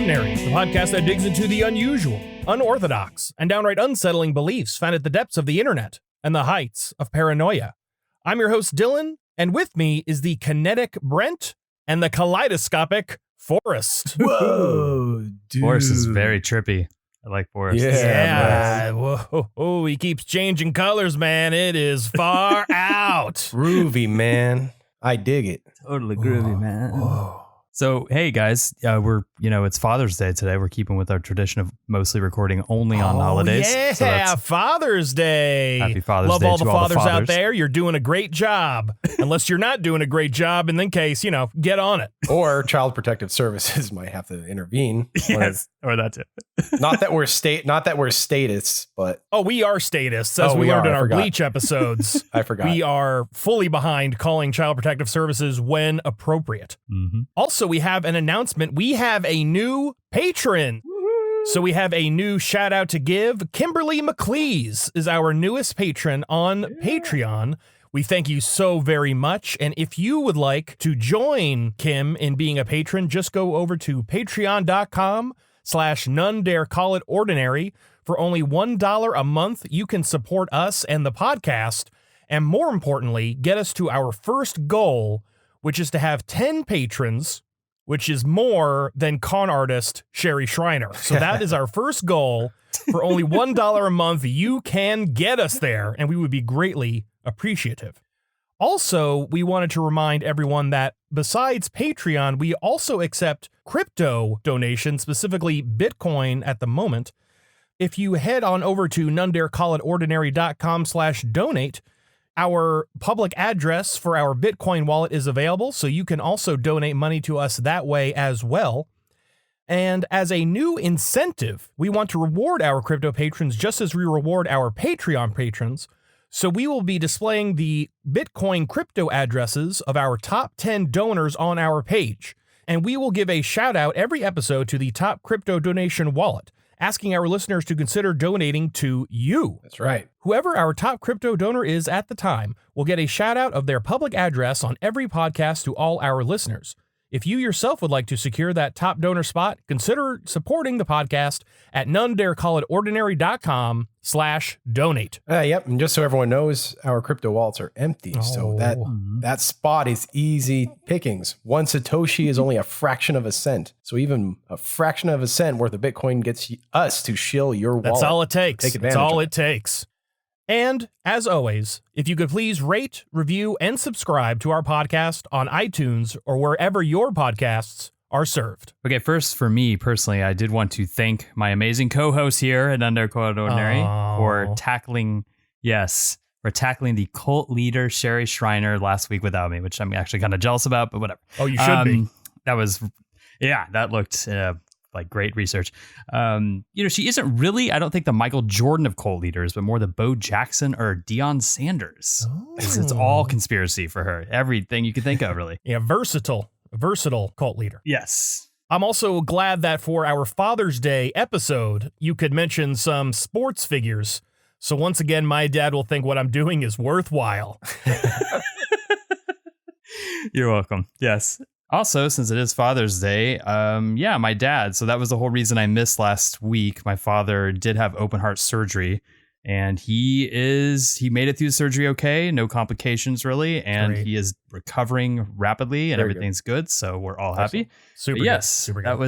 Ordinary, the podcast that digs into the unusual, unorthodox, and downright unsettling beliefs found at the depths of the internet and the heights of paranoia. I'm your host, Dylan, and with me is the kinetic Brent and the kaleidoscopic Forrest. Whoa, dude. Forrest is very trippy. I like Forrest. Yeah. Whoa, he keeps changing colors, man. It is far out. Groovy, man. I dig it. Totally groovy, man. So, hey guys, it's Father's Day today. We're keeping with our tradition of mostly recording only on holidays. Yeah, So Father's Day. Happy Father's Love Day all the to all the fathers out fathers. there. You're doing a great job. Unless you're not doing a great job, in that case, get on it. Or Child Protective Services might have to intervene. yes, or that's it. Not that we're statists, but Oh, we are statists, as we we learned are. in I our forgot. Bleach episodes. I forgot. We are fully behind calling Child Protective Services when appropriate. Mm-hmm. Also, we have an announcement. We have a new patron. So we have a new shout out to give. Kimberly McLeese is our newest patron on Patreon. We thank you so very much. And if you would like to join Kim in being a patron, just go over to patreon.com/none-dare-call-it-ordinary. For only $1 a month, you can support us and the podcast. And more importantly, get us to our first goal, which is to have 10 patrons, which is more than con artist Sherry Shriner. So that is our first goal. For only $1 a month, you can get us there, and we would be greatly appreciative. Also, we wanted to remind everyone that besides Patreon, we also accept crypto donations, specifically Bitcoin at the moment. If you head on over to none-dare-call-it-ordinary.com/donate, our public address for our Bitcoin wallet is available, so you can also donate money to us that way as well. And as a new incentive, we want to reward our crypto patrons just as we reward our Patreon patrons. So we will be displaying the Bitcoin crypto addresses of our top 10 donors on our page. And we will give a shout out every episode to the top crypto donation wallet, asking our listeners to consider donating to you. That's right. Whoever our top crypto donor is at the time will get a shout out of their public address on every podcast to all our listeners. If you yourself would like to secure that top donor spot, consider supporting the podcast at none-dare-call-it-ordinary.com/donate. Yep. And just so everyone knows, our crypto wallets are empty. So that spot is easy pickings. One Satoshi is only a fraction of a cent. So even a fraction of a cent worth of Bitcoin gets us to shill your wallet. That's all it takes. Take advantage That's all of it takes. And as always, if you could please rate, review, and subscribe to our podcast on iTunes or wherever your podcasts are served. Okay, first for me personally, I did want to thank my amazing co-host here at Under Code Ordinary for tackling the cult leader Sherry Shriner last week without me, which I'm actually kind of jealous about, but whatever. Oh, you should be. That looked like great research. She isn't really, I don't think, the Michael Jordan of cult leaders, but more the Bo Jackson or Deion Sanders. It's all conspiracy for her. Everything you can think of, really. Yeah, versatile cult leader. Yes. I'm also glad that for our Father's Day episode, you could mention some sports figures. So once again, my dad will think what I'm doing is worthwhile. You're welcome. Yes. Also, since it is Father's Day, my dad. So that was the whole reason I missed last week. My father did have open heart surgery, and he made it through the surgery okay, no complications really, and Great. he is recovering rapidly, and Very everything's good. So we're all happy. Super But good. yes, Super good. that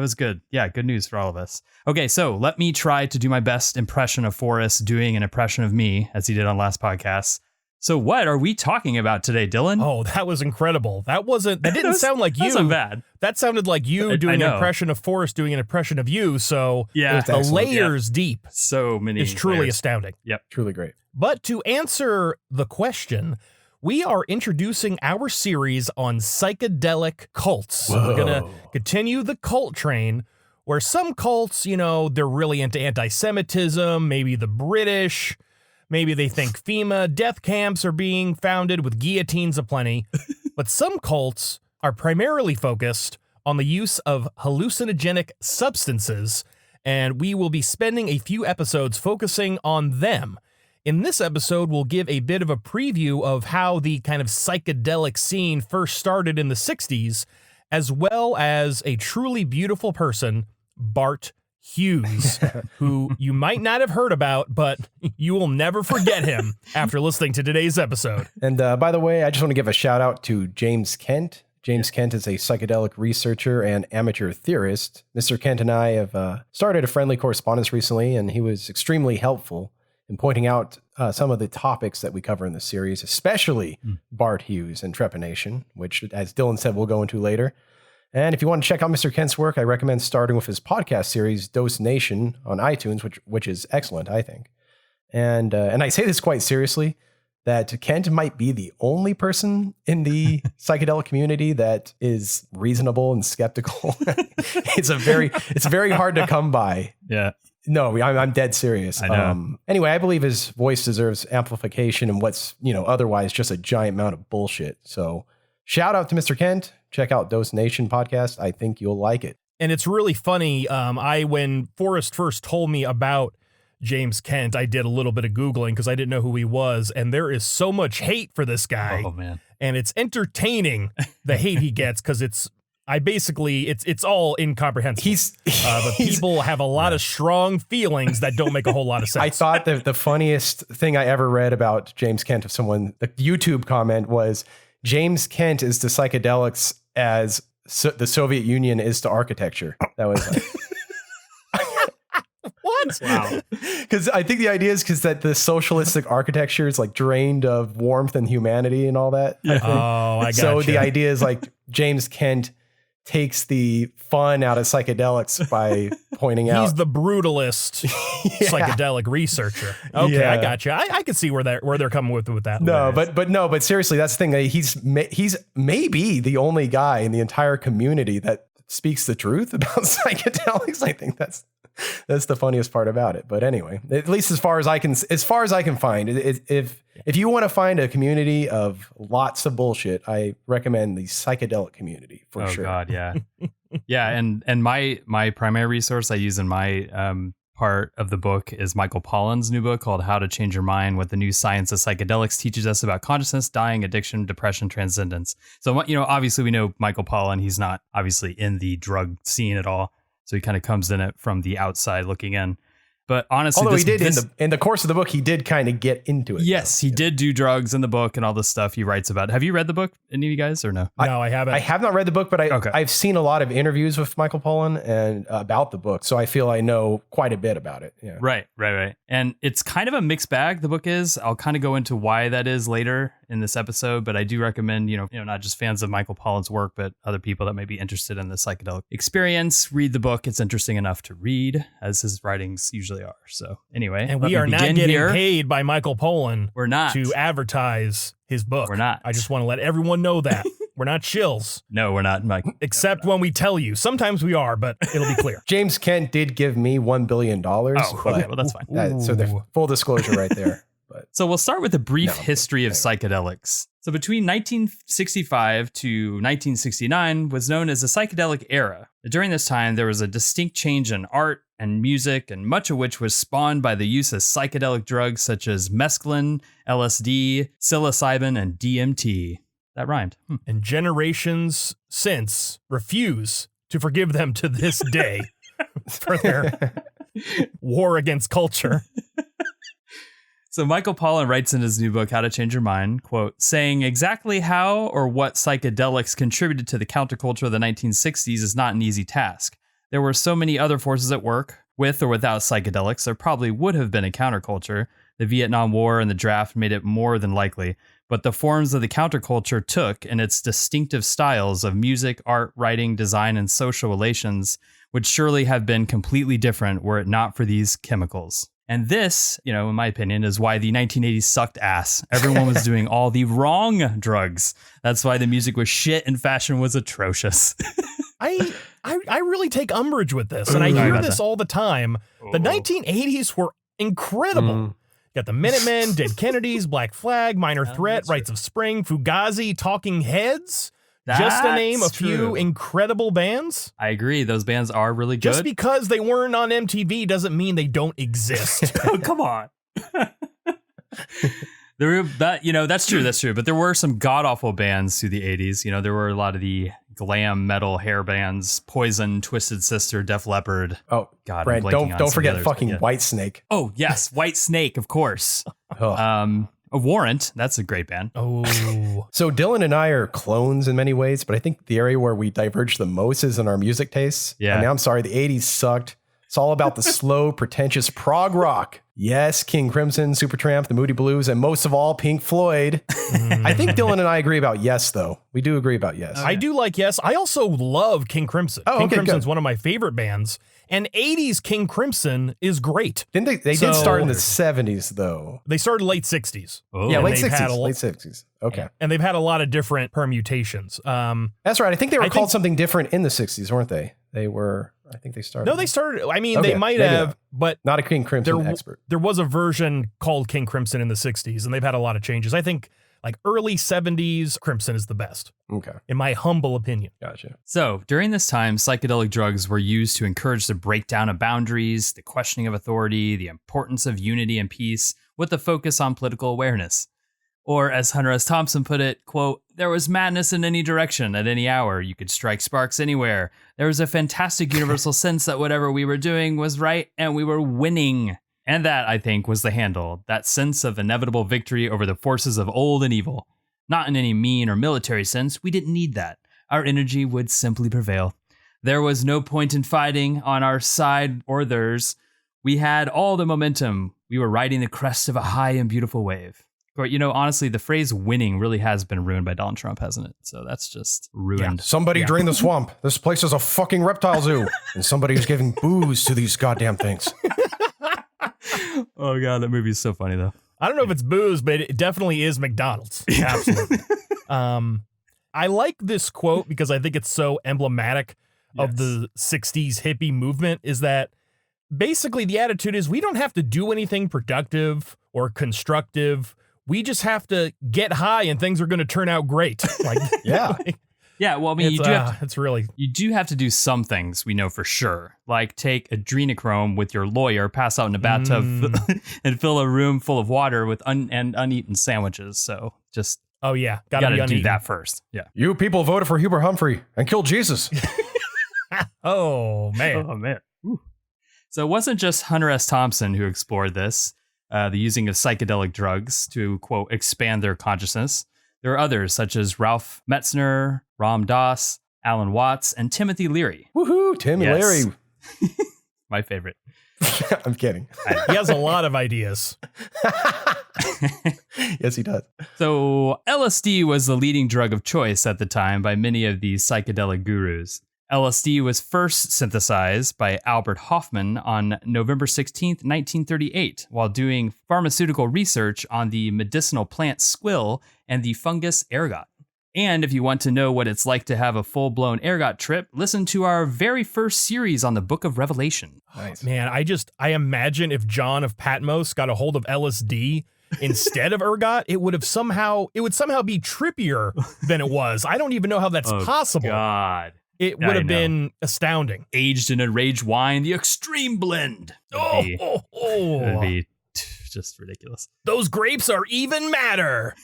was good. Yeah, good news for all of us. Okay, so let me try to do my best impression of Forrest doing an impression of me, as he did on last podcast. So what are we talking about today, Dylan? Oh, that was incredible. That didn't sound like you. That wasn't bad. That sounded like you doing an impression of Forrest doing an impression of you. So Yeah. the layers deep So many. is truly layers. astounding. Yep. Truly great. But to answer the question, we are introducing our series on psychedelic cults. So we're going to continue the cult train, where some cults, they're really into anti-Semitism, maybe the British. Maybe they think FEMA death camps are being founded with guillotines aplenty. But some cults are primarily focused on the use of hallucinogenic substances, and we will be spending a few episodes focusing on them. In this episode, we'll give a bit of a preview of how the kind of psychedelic scene first started in the 60s, as well as a truly beautiful person, Bart Hughes, who you might not have heard about, but you will never forget him after listening to today's episode. And by the way, I just want to give a shout out to James Kent. James Kent is a psychedelic researcher and amateur theorist. Mr. Kent and I have started a friendly correspondence recently, and he was extremely helpful in pointing out some of the topics that we cover in the series, especially Bart Hughes and Trepanation, which, as Dylan said, we'll go into later. And if you want to check out Mr. Kent's work, I recommend starting with his podcast series, Dose Nation, on iTunes, which is excellent, I think. And I say this quite seriously, that Kent might be the only person in the psychedelic community that is reasonable and skeptical. It's very hard to come by. Yeah. No, I'm dead serious. I know. Anyway, I believe his voice deserves amplification and what's, otherwise just a giant amount of bullshit. So shout out to Mr. Kent. Check out Dose Nation podcast. I think you'll like it. And it's really funny. When Forrest first told me about James Kent, I did a little bit of Googling because I didn't know who he was. And there is so much hate for this guy. Oh, man. And it's entertaining, the hate he gets, because it's all incomprehensible. But people have a lot of strong feelings that don't make a whole lot of sense. I thought that the funniest thing I ever read about James Kent, of someone, the YouTube comment was, James Kent is to psychedelics as the Soviet Union is to architecture. That was like... What? Wow. Because I think the idea is that the socialistic architecture is like drained of warmth and humanity and all that. Yeah. Oh, I got So the idea is like James Kent takes the fun out of psychedelics by pointing out he's the brutalist psychedelic researcher. Okay, Yeah. I got you. I can see where they're coming with that. But seriously, that's the thing. He's maybe the only guy in the entire community that speaks the truth about psychedelics. I think that's the funniest part about it. But anyway, at least as far as I can find, if you want to find a community of lots of bullshit, I recommend the psychedelic community for sure. Oh God, yeah, yeah. And my primary resource I use in my part of the book is Michael Pollan's new book called How to Change Your Mind: What the New Science of Psychedelics Teaches Us About Consciousness, Dying, Addiction, Depression, Transcendence. So obviously we know Michael Pollan. He's not obviously in the drug scene at all. So he kind of comes in it from the outside looking in. But honestly, although he did in the course of the book, he did kind of get into it. Yes, he did do drugs in the book and all the stuff he writes about. Have you read the book, any of you guys, or no? No, I haven't. I have not read the book, but I've seen a lot of interviews with Michael Pollan and about the book, so I feel I know quite a bit about it. Yeah. Right. And it's kind of a mixed bag. The book is. I'll kind of go into why that is later in this episode, but I do recommend not just fans of Michael Pollan's work, but other people that may be interested in the psychedelic experience read the book. It's interesting enough to read, as his writings usually are. So anyway, and we are not getting paid by Michael Pollan. We're not to advertise his book. We're not. I just want to let everyone know that we're not shills. No, we're not, Mike. Except when we tell you. Sometimes we are, but it'll be clear. James Kent did give me $1 billion. Oh, okay, well that's fine. So the full disclosure right there. But so we'll start with a brief history of psychedelics. So between 1965 to 1969 was known as the psychedelic era. During this time, there was a distinct change in art and music, and much of which was spawned by the use of psychedelic drugs such as mescaline, LSD, psilocybin, and DMT. That rhymed. And generations since refuse to forgive them to this day for their war against culture. So Michael Pollan writes in his new book, How to Change Your Mind, quote, saying exactly how or what psychedelics contributed to the counterculture of the 1960s is not an easy task. There were so many other forces at work. With or without psychedelics, there probably would have been a counterculture. The Vietnam War and the draft made it more than likely. But the forms of the counterculture took in its distinctive styles of music, art, writing, design, and social relations would surely have been completely different were it not for these chemicals. And this, in my opinion, is why the 1980s sucked ass. Everyone was doing all the wrong drugs. That's why the music was shit and fashion was atrocious. I really take umbrage with this, and I hear this all the time. The 1980s were incredible. Got the Minutemen, Dead Kennedys, Black Flag, Minor Threat, Rites of Spring, Fugazi, Talking Heads. Just to name a few incredible bands. I agree. Those bands are really good. Just because they weren't on MTV doesn't mean they don't exist. Oh, come on. That's true. But there were some god awful bands through the 80s. There were a lot of the glam metal hair bands, Poison, Twisted Sister, Def Leppard. Oh, God, Brent, don't forget fucking Whitesnake. Oh, yes, Whitesnake, of course. A Warrant, that's a great band. Oh. So Dylan and I are clones in many ways, but I think the area where we diverge the most is in our music tastes. Yeah. I mean, I'm sorry, the 80s sucked. It's all about the slow, pretentious prog rock. Yes, King Crimson, Supertramp, the Moody Blues, and most of all, Pink Floyd. I think Dylan and I agree about Yes, though. We do agree about Yes. I do like Yes. I also love King Crimson. King Crimson's one of my favorite bands. And 80s King Crimson is great. Didn't they? They did start in the 70s, though. They started late 60s. Oh. Yeah, And late they've had 60s. Late 60s. Okay. And they've had a lot of different permutations. That's right. I think they were called something different in the 60s, weren't they? They were, I think they started. No, they started, I mean, they might have, not. but not a King Crimson expert. There was a version called King Crimson in the 60s, and they've had a lot of changes. I think like early 70s, Crimson is the best. Okay. In my humble opinion. Gotcha. So during this time, psychedelic drugs were used to encourage the breakdown of boundaries, the questioning of authority, the importance of unity and peace, with a focus on political awareness. Or as Hunter S. Thompson put it, quote, there was madness in any direction at any hour. You could strike sparks anywhere. There was a fantastic universal sense that whatever we were doing was right and we were winning. And that, I think, was the handle, that sense of inevitable victory over the forces of old and evil. Not in any mean or military sense, we didn't need that. Our energy would simply prevail. There was no point in fighting on our side or theirs. We had all the momentum. We were riding the crest of a high and beautiful wave. But, you know, honestly, the phrase winning really has been ruined by Donald Trump, hasn't it? So that's just ruined. Yeah. Somebody drain the swamp. This place is a fucking reptile zoo. And somebody is giving booze to these goddamn things. Oh, God, that movie is so funny, though. I don't know if it's booze, but it definitely is McDonald's. Yeah, absolutely. I like this quote because I think it's so emblematic of the 60s hippie movement, is that basically the attitude is we don't have to do anything productive or constructive. We just have to get high and things are going to turn out great. Like, yeah. Yeah, well, I mean, you do have to do some things, we know for sure. Like take adrenochrome with your lawyer, pass out in a bathtub, and fill a room full of water with uneaten sandwiches. So just gotta do that first. Yeah. You people voted for Hubert Humphrey and killed Jesus. Oh man. Oh man. Ooh. So it wasn't just Hunter S. Thompson who explored this, the using of psychedelic drugs to, quote, expand their consciousness. There are others such as Ralph Metzner, Ram Dass, Alan Watts, and Timothy Leary. Woohoo, Tim Leary. My favorite. I'm kidding. He has a lot of ideas. Yes, he does. So LSD was the leading drug of choice at the time by many of these psychedelic gurus. LSD was first synthesized by Albert Hofmann on November 16th, 1938, while doing pharmaceutical research on the medicinal plant squill and the fungus ergot. And if you want to know what it's like to have a full-blown ergot trip, listen to our very first series on the Book of Revelation. Nice. Man, I imagine if John of Patmos got a hold of LSD instead of ergot, it would somehow be trippier than it was. I don't even know how that's possible. God. It would have been astounding. Aged in a rage wine, the extreme blend. It'd be just ridiculous. Those grapes are even madder.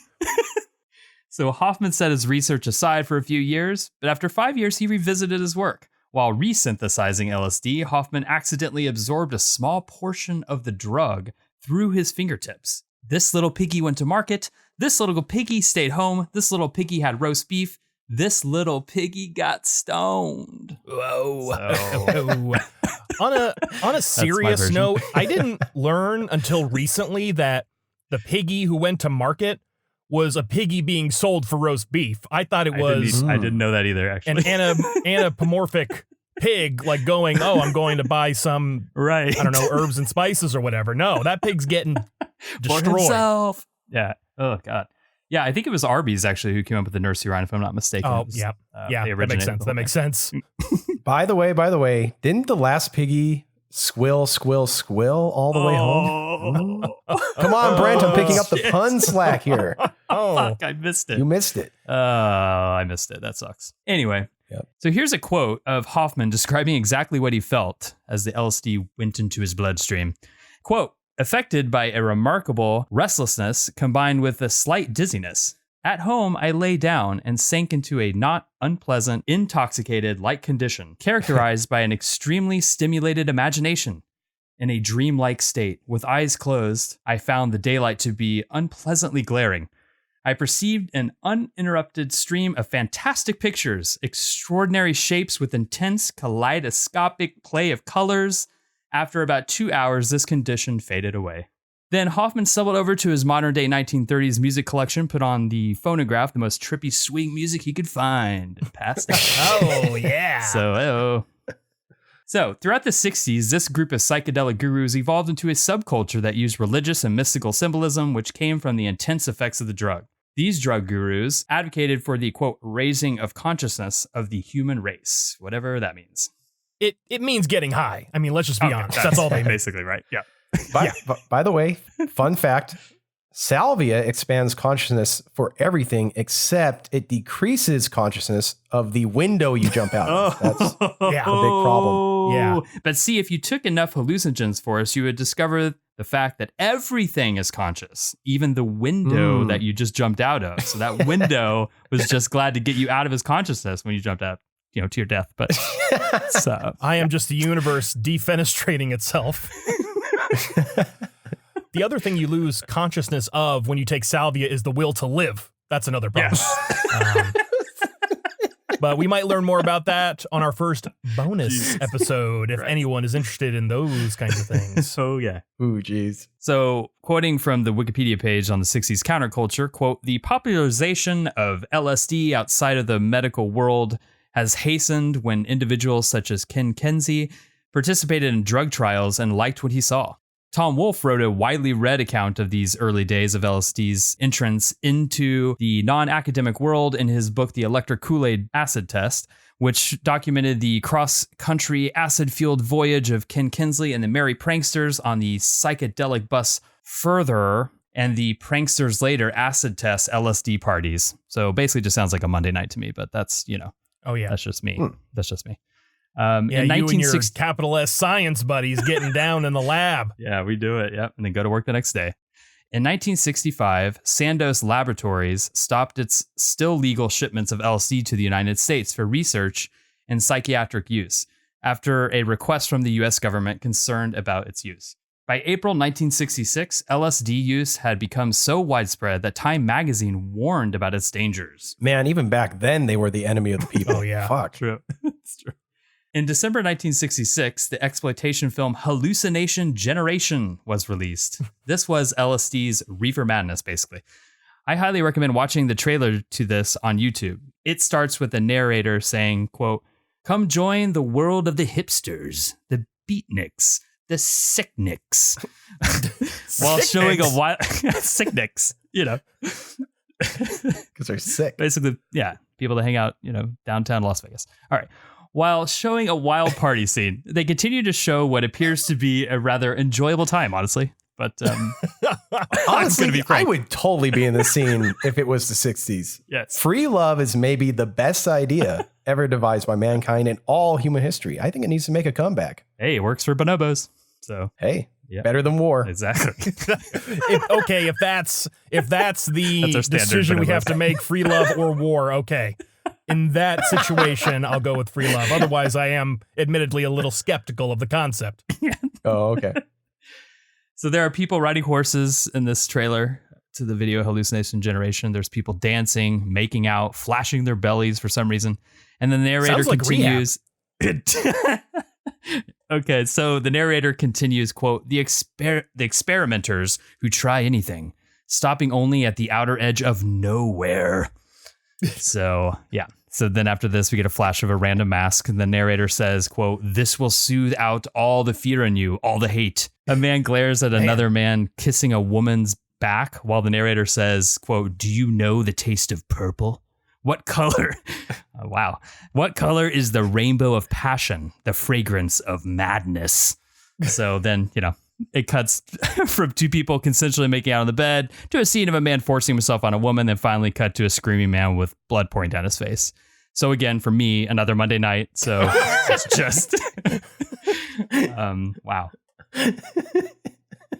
So Hoffman set his research aside for a few years, but after 5 years, he revisited his work. While resynthesizing LSD, Hoffman accidentally absorbed a small portion of the drug through his fingertips. This little piggy went to market. This little piggy stayed home. This little piggy had roast beef. This little piggy got stoned. Whoa. So. On a serious note, I didn't learn until recently that the piggy who went to market was a piggy being sold for roast beef. I thought it was... I didn't know that either, actually. An anthropomorphic pig, like going, I'm going to buy some, I don't know, herbs and spices or whatever. No, that pig's getting destroyed. For himself. Yeah. Oh, God. Yeah, I think it was Arby's, actually, who came up with the nursery rhyme, if I'm not mistaken. Oh, yeah. That makes sense. That makes sense. By the way, didn't the last piggy squill all the way home? Come on, Brent, I'm picking up the pun slack here. Fuck, I missed it. You missed it. I missed it. That sucks. Anyway, So here's a quote of Hoffman describing exactly what he felt as the LSD went into his bloodstream. Quote, affected by a remarkable restlessness combined with a slight dizziness. At home, I lay down and sank into a not unpleasant, intoxicated-like condition, characterized by an extremely stimulated imagination. In a dreamlike state, with eyes closed, I found the daylight to be unpleasantly glaring. I perceived an uninterrupted stream of fantastic pictures, extraordinary shapes with intense kaleidoscopic play of colors. After about 2 hours, this condition faded away. Then Hoffman stumbled over to his modern-day 1930s music collection, put on the phonograph, the most trippy swing music he could find, and passed out. Oh, yeah. So, throughout the 60s, this group of psychedelic gurus evolved into a subculture that used religious and mystical symbolism, which came from the intense effects of the drug. These drug gurus advocated for the, quote, raising of consciousness of the human race, whatever that means. It means getting high. I mean, let's just be honest. That's all they mean. Basically, right? Yeah. By the way, fun fact, salvia expands consciousness for everything except it decreases consciousness of the window you jump out of. That's a big problem. Yeah. But see, if you took enough hallucinogens for us, you would discover the fact that everything is conscious, even the window that you just jumped out of. So that window was just glad to get you out of his consciousness when you jumped out, to your death. But so I am just the universe defenestrating itself. The other thing you lose consciousness of when you take salvia is the will to live. That's another problem. Yes. But we might learn more about that on our first bonus episode if anyone is interested in those kinds of things. Oh, yeah. Ooh, geez. So, quoting from the Wikipedia page on the 60s counterculture, quote, the popularization of LSD outside of the medical world has hastened when individuals such as Ken Kenzie participated in drug trials and liked what he saw. Tom Wolfe wrote a widely read account of these early days of LSD's entrance into the non-academic world in his book, The Electric Kool-Aid Acid Test, which documented the cross-country acid-fueled voyage of Ken Kinsley and the Merry Pranksters on the psychedelic bus Further, and the Pranksters later acid test LSD parties. So basically just sounds like a Monday night to me, but that's, Oh, yeah. That's just me. That's just me. Yeah, you and your capital S science buddies getting down in the lab. Yeah, we do it. Yep. And then go to work the next day. In 1965, Sandoz Laboratories stopped its still legal shipments of LSD to the United States for research and psychiatric use after a request from the U.S. government concerned about its use. By April 1966, LSD use had become so widespread that Time magazine warned about its dangers. Man, even back then, they were the enemy of the people. Oh, yeah. Fuck. True. It's true. In December 1966, the exploitation film Hallucination Generation was released. This was LSD's Reefer Madness, basically. I highly recommend watching the trailer to this on YouTube. It starts with the narrator saying, quote, come join the world of the hipsters, the beatniks, the sickniks, while showing a wild sickniks, Because they're sick. Basically, yeah, people that hang out, downtown Las Vegas. All right. While showing a wild party scene, they continue to show what appears to be a rather enjoyable time, honestly. But honestly, I would totally be in the scene if it was the 60s. Yes. Free love is maybe the best idea ever devised by mankind in all human history. I think it needs to make a comeback. Hey, it works for bonobos. So hey, better than war. Exactly. If that's the decision we have to make, free love or war, okay. In that situation, I'll go with free love. Otherwise, I am admittedly a little skeptical of the concept. Oh, okay. So there are people riding horses in this trailer to the video Hallucination Generation. There's people dancing, making out, flashing their bellies for some reason. And the narrator continues. Okay, so the narrator continues, quote, the experimenters who try anything, stopping only at the outer edge of nowhere. So, yeah. So then after this, we get a flash of a random mask. And the narrator says, quote, this will soothe out all the fear in you, all the hate. A man glares at another man kissing a woman's back while the narrator says, quote, do you know the taste of purple? What color? Oh, wow. What color is the rainbow of passion, the fragrance of madness? So then, it cuts from two people consensually making out on the bed to a scene of a man forcing himself on a woman, then finally cut to a screaming man with blood pouring down his face. So again, for me, another Monday night. So it's just, wow.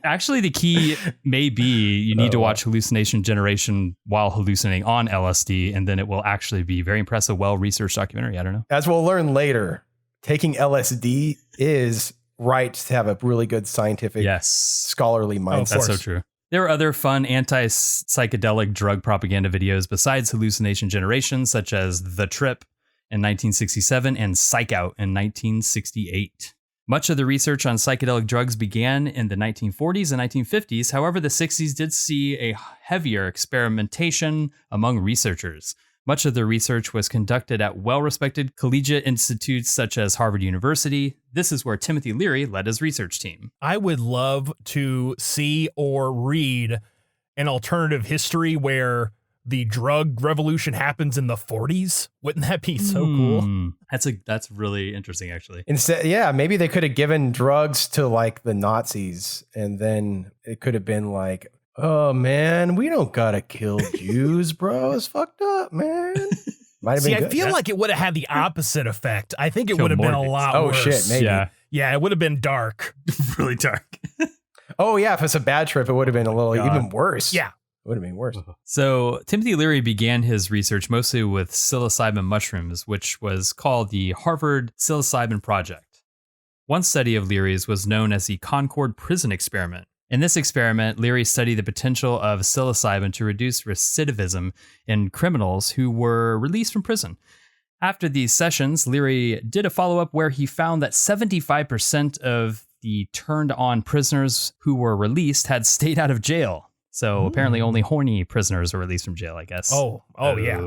Actually, the key may be you need to watch Hallucination Generation while hallucinating on LSD, and then it will actually be very impressive, well-researched documentary. I don't know. As we'll learn later, taking LSD is right to have a really good scientific, scholarly mindset. That's so true. There were other fun anti-psychedelic drug propaganda videos besides Hallucination Generation, such as The Trip in 1967 and Psych Out in 1968. Much of the research on psychedelic drugs began in the 1940s and 1950s. However, the 60s did see a heavier experimentation among researchers. Much of the research was conducted at well-respected collegiate institutes such as Harvard University. This is where Timothy Leary led his research team. I would love to see or read an alternative history where the drug revolution happens in the 40s. Wouldn't that be so cool? That's really interesting, actually. Instead, maybe they could have given drugs to like the Nazis, and then it could have been like, oh man, we don't gotta kill Jews, bro. It's fucked up, man. Might have been good. I feel like it would have had the opposite effect. I think it would have been a lot worse. Oh shit, maybe. Yeah, it would have been dark. Really dark. Oh yeah, if it's a bad trip, it would have been a little even worse. Yeah. Would have been worse. So Timothy Leary began his research mostly with psilocybin mushrooms, which was called the Harvard Psilocybin Project. One study of Leary's was known as the Concord Prison Experiment. In this experiment, Leary studied the potential of psilocybin to reduce recidivism in criminals who were released from prison. After these sessions, Leary did a follow-up where he found that 75% of the turned-on prisoners who were released had stayed out of jail. So apparently only horny prisoners are released from jail, I guess. Oh yeah.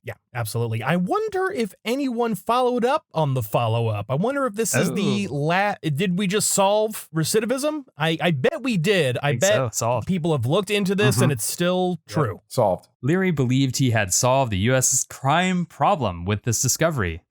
Yeah, absolutely. I wonder if anyone followed up on the follow-up. I wonder if this is did we just solve recidivism? I bet we did. I bet people have looked into this and it's still true. Solved. Leary believed he had solved the U.S.'s crime problem with this discovery.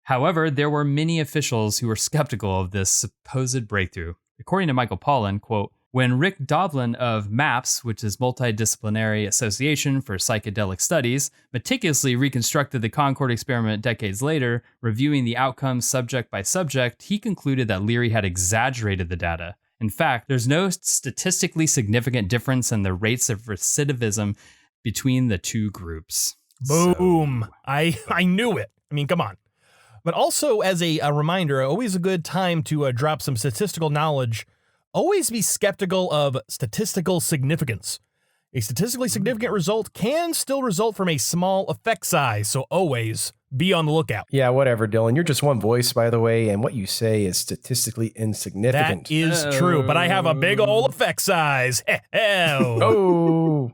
However, there were many officials who were skeptical of this supposed breakthrough. According to Michael Pollan, quote, when Rick Dovlin of MAPS, which is Multidisciplinary Association for Psychedelic Studies, meticulously reconstructed the Concord experiment decades later, reviewing the outcomes subject by subject, he concluded that Leary had exaggerated the data. In fact, there's no statistically significant difference in the rates of recidivism between the two groups. Boom. So, I knew it. I mean, come on. But also as a reminder, always a good time to drop some statistical knowledge. Always be skeptical of statistical significance. A statistically significant result can still result from a small effect size, so always be on the lookout. Yeah, whatever, Dylan. You're just one voice, by the way, and what you say is statistically insignificant. That is true, but I have a big old effect size. Oh.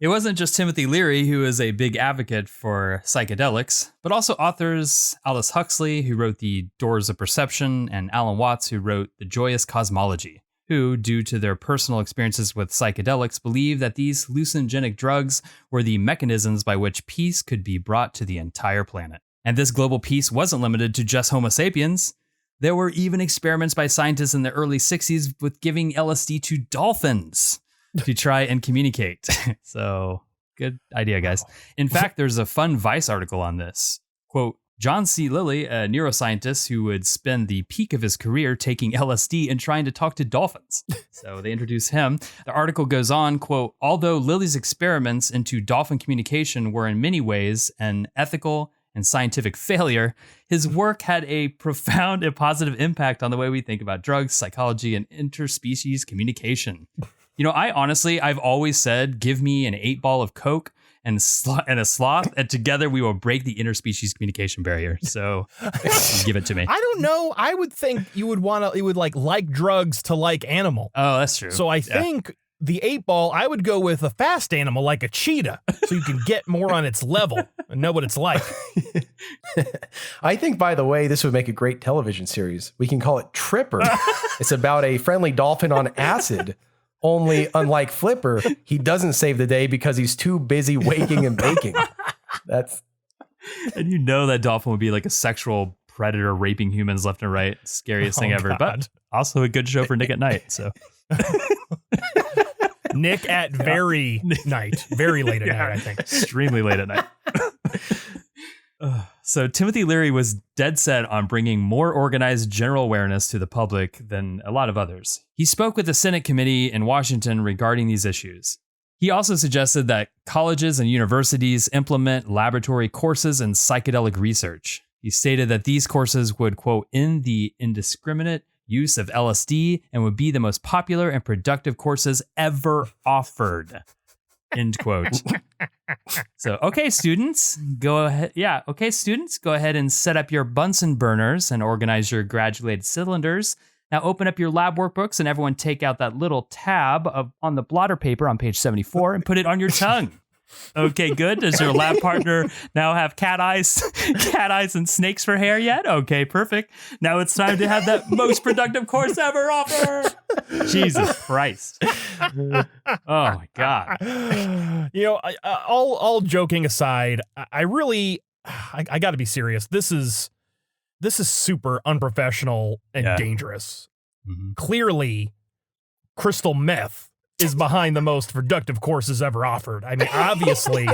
It wasn't just Timothy Leary who is a big advocate for psychedelics, but also authors Aldous Huxley, who wrote The Doors of Perception, and Alan Watts, who wrote The Joyous Cosmology, who, due to their personal experiences with psychedelics, believe that these hallucinogenic drugs were the mechanisms by which peace could be brought to the entire planet. And this global peace wasn't limited to just Homo sapiens. There were even experiments by scientists in the early 60s with giving LSD to dolphins to try and communicate. So good idea, guys. In fact, there's a fun Vice article on this. Quote, John C. Lilly, a neuroscientist who would spend the peak of his career taking LSD and trying to talk to dolphins. So they introduce him. The article goes on, quote, although Lilly's experiments into dolphin communication were in many ways an ethical and scientific failure, his work had a profound and positive impact on the way we think about drugs, psychology, and interspecies communication. You know, I've always said, give me an 8-ball of Coke and a sloth, and together we will break the interspecies communication barrier. So give it to me. I don't know. I would think you would like drugs to like animal. Oh, that's true. So I think the 8-ball, I would go with a fast animal like a cheetah, so you can get more on its level and know what it's like. I think, by the way, this would make a great television series. We can call it Tripper. It's about a friendly dolphin on acid. Only, unlike Flipper, he doesn't save the day because he's too busy waking and baking. And you know that dolphin would be like a sexual predator raping humans left and right. Scariest thing ever. God. But also a good show for Nick at Night. So Nick at very night. Very late at night, I think. Extremely late at night. So Timothy Leary was dead set on bringing more organized general awareness to the public than a lot of others. He spoke with the Senate committee in Washington regarding these issues. He also suggested that colleges and universities implement laboratory courses in psychedelic research. He stated that these courses would, quote, end the indiscriminate use of LSD and would be the most popular and productive courses ever offered, end quote. So, okay, students, go ahead. Yeah, okay, students, go ahead and set up your Bunsen burners and organize your graduated cylinders. Now open up your lab workbooks and everyone take out that little tab on the blotter paper on page 74 and put it on your tongue. Okay, good. Does your lab partner now have cat eyes and snakes for hair yet? Okay, perfect. Now it's time to have that most productive course ever offered. Jesus Christ. Oh my God. All joking aside, I got to be serious. This is super unprofessional and dangerous. Mm-hmm. Clearly, crystal meth is behind the most productive courses ever offered. I mean, obviously,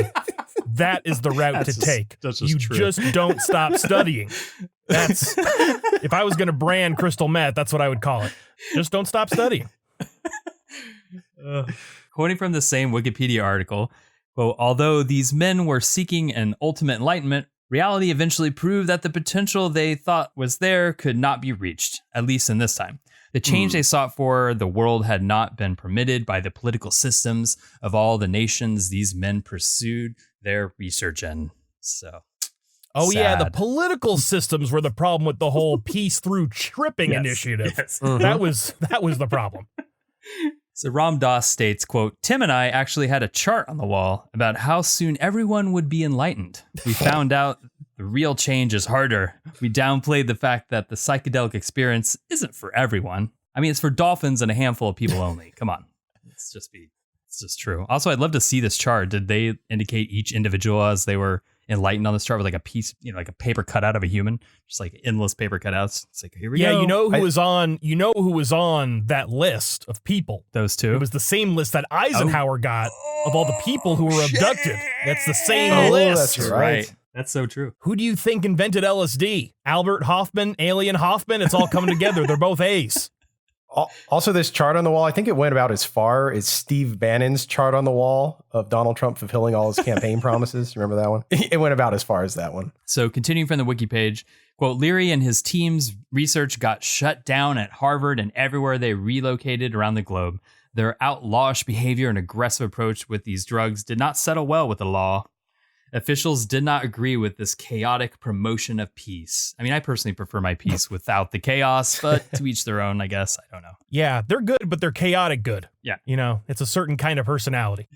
that is the route to take. You just don't stop studying. That's if I was going to brand crystal meth, that's what I would call it. Just don't stop studying. Quoting from the same Wikipedia article, quote, although these men were seeking an ultimate enlightenment, reality eventually proved that the potential they thought was there could not be reached, at least in this time. The change they sought for the world had not been permitted by the political systems of all the nations these men pursued their research in. So, yeah, the political systems were the problem with the whole peace through tripping initiative. Yes. Mm-hmm. That was the problem. So Ram Dass states, quote, Tim and I actually had a chart on the wall about how soon everyone would be enlightened. We found out the real change is harder. We downplayed the fact that the psychedelic experience isn't for everyone. I mean, it's for dolphins and a handful of people only. Come on. It's just true. Also, I'd love to see this chart. Did they indicate each individual as they were enlightened on this chart with like a piece, like a paper cutout of a human, just like endless paper cutouts? It's like, here we go. Yeah, who was on that list of people? Those two. It was the same list that Eisenhower got of all the people who were abducted. That's the same list. That's right. That's so true. Who do you think invented LSD? Albert Hoffman, Alien Hoffman? It's all coming together. They're both A's. Also, this chart on the wall, I think it went about as far as Steve Bannon's chart on the wall of Donald Trump fulfilling all his campaign promises. Remember that one? It went about as far as that one. So continuing from the wiki page, quote, Leary and his team's research got shut down at Harvard and everywhere they relocated around the globe. Their outlawish behavior and aggressive approach with these drugs did not settle well with the law. Officials did not agree with this chaotic promotion of peace. I mean, I personally prefer my peace without the chaos, but to each their own, I guess. I don't know. Yeah, they're good, but they're chaotic good. Yeah. It's a certain kind of personality.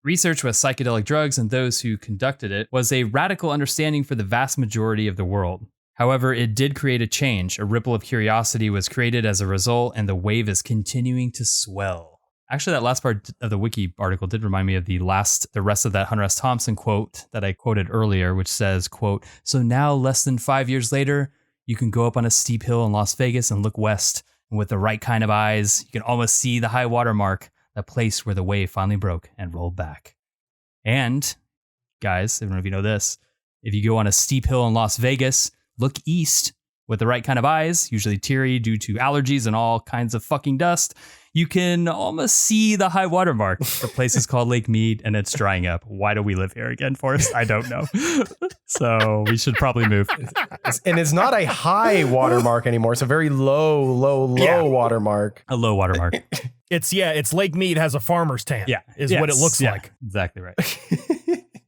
Research with psychedelic drugs and those who conducted it was a radical understanding for the vast majority of the world. However, it did create a change. A ripple of curiosity was created as a result, and the wave is continuing to swell. Actually, that last part of the wiki article did remind me of the rest of that Hunter S. Thompson quote that I quoted earlier, which says, quote, so now less than 5 years later, you can go up on a steep hill in Las Vegas and look west. And with the right kind of eyes, you can almost see the high water mark, the place where the wave finally broke and rolled back. And, guys, I don't know if you know this, if you go on a steep hill in Las Vegas, look east with the right kind of eyes, usually teary due to allergies and all kinds of fucking dust, you can almost see the high water mark. The place is called Lake Mead and it's drying up. Why do we live here again, Forrest? I don't know. So we should probably move. And it's not a high water mark anymore. It's a very low water mark. A low water mark. It's Lake Mead has a farmer's tan. Yeah. What it looks like. Exactly right.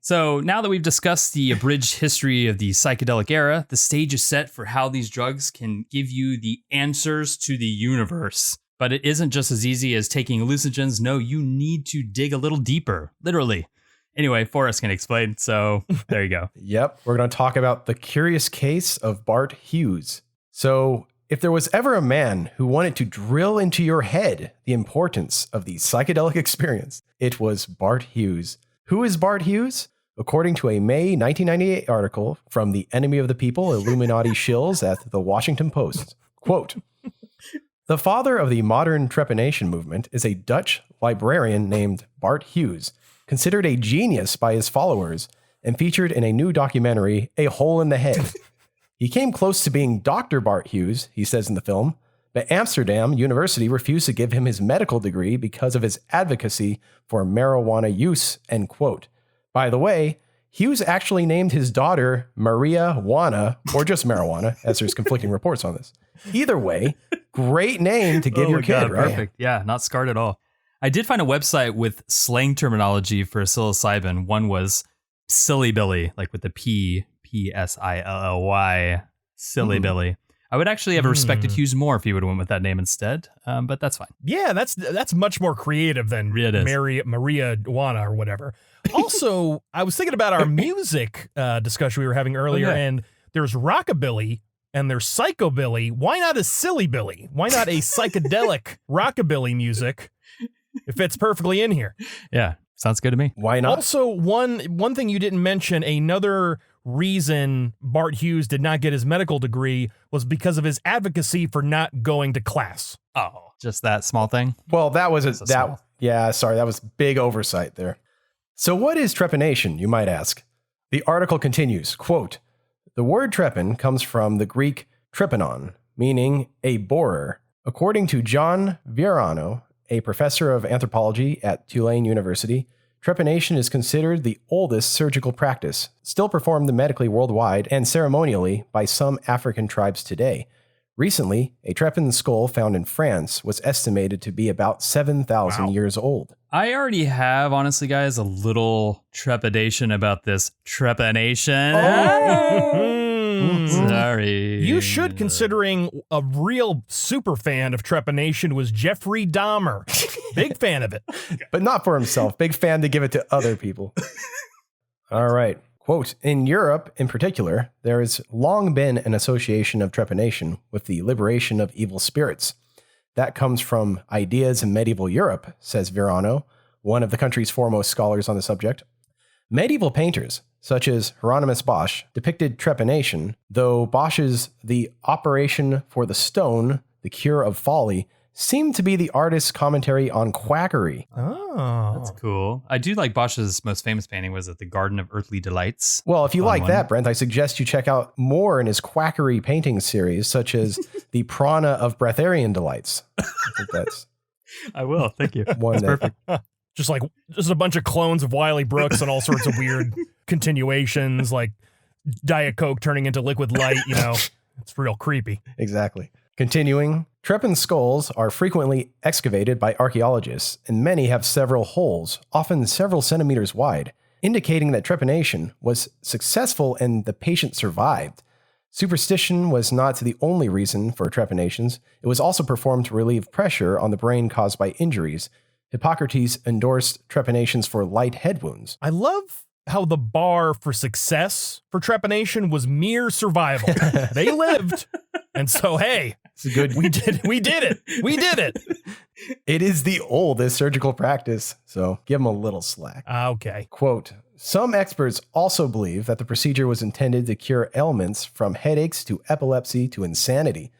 So now that we've discussed the abridged history of the psychedelic era, the stage is set for how these drugs can give you the answers to the universe. But it isn't just as easy as taking hallucinogens. No, you need to dig a little deeper, literally. Anyway, Forrest can explain, so there you go. Yep, we're going to talk about the curious case of Bart Hughes. So if there was ever a man who wanted to drill into your head the importance of the psychedelic experience, it was Bart Hughes. Who is Bart Hughes? According to a May 1998 article from the Enemy of the People Illuminati shills at the Washington Post, quote, the father of the modern Trepanation movement is a Dutch librarian named Bart Hughes, considered a genius by his followers, and featured in a new documentary, A Hole in the Head. He came close to being Dr. Bart Hughes, he says in the film, but Amsterdam University refused to give him his medical degree because of his advocacy for marijuana use, end quote. By the way, Hughes actually named his daughter Maria Juana, or just marijuana, as there's conflicting reports on this. Either way, great name to give your kid, right? Perfect. Yeah, not scarred at all. I did find a website with slang terminology for psilocybin. One was Silly Billy, like with the P-S-I-L-L-Y, Silly Billy. I would actually have respected Hughes more if he would have went with that name instead, but that's fine. Yeah, that's much more creative than Maria Juana or whatever. Also, I was thinking about our music discussion we were having earlier, and there's rockabilly and there's psychobilly. Why not a silly billy? Why not a psychedelic rockabilly music? It fits perfectly in here. Yeah, sounds good to me. Why not? Also, one thing you didn't mention, another reason Bart Hughes did not get his medical degree was because of his advocacy for not going to class. Oh, just that small thing? Well, that was that was big oversight there. So what is trepanation, you might ask? The article continues, quote, the word trepan comes from the Greek trepanon, meaning a borer. According to John Virano, a professor of anthropology at Tulane University, trepanation is considered the oldest surgical practice, still performed medically worldwide and ceremonially by some African tribes today. Recently, a trepan skull found in France was estimated to be about 7,000 years old. I already have, honestly, guys, a little trepidation about this trepanation. Sorry. You should, considering a real super fan of trepanation was Jeffrey Dahmer. Big fan of it. But not for himself. Big fan to give it to other people. All right. Quote, in Europe in particular, there has long been an association of trepanation with the liberation of evil spirits. That comes from ideas in medieval Europe, says Virano, one of the country's foremost scholars on the subject. Medieval painters, such as Hieronymus Bosch, depicted trepanation, though Bosch's The Operation for the Stone, The Cure of Folly, seemed to be the artist's commentary on quackery. Oh. That's cool. I do like Bosch's most famous painting, was it The Garden of Earthly Delights? Well, if you like that, Brent, I suggest you check out more in his quackery painting series, such as The Prana of Breatharian Delights. I think that's... I will. Thank you. One that's that, perfect. Just a bunch of clones of Wiley Brooks and all sorts of weird continuations, like Diet Coke turning into Liquid Light, you know. It's real creepy. Exactly. Continuing, trepan skulls are frequently excavated by archaeologists, and many have several holes, often several centimeters wide, indicating that trepanation was successful and the patient survived. Superstition was not the only reason for trepanations. It was also performed to relieve pressure on the brain caused by injuries. Hippocrates endorsed trepanations for light head wounds. I love how the bar for success for trepanation was mere survival. They lived. And so, hey, it's good. We did it. It is the oldest surgical practice, so give them a little slack. Okay. Quote, some experts also believe that the procedure was intended to cure ailments from headaches to epilepsy to insanity.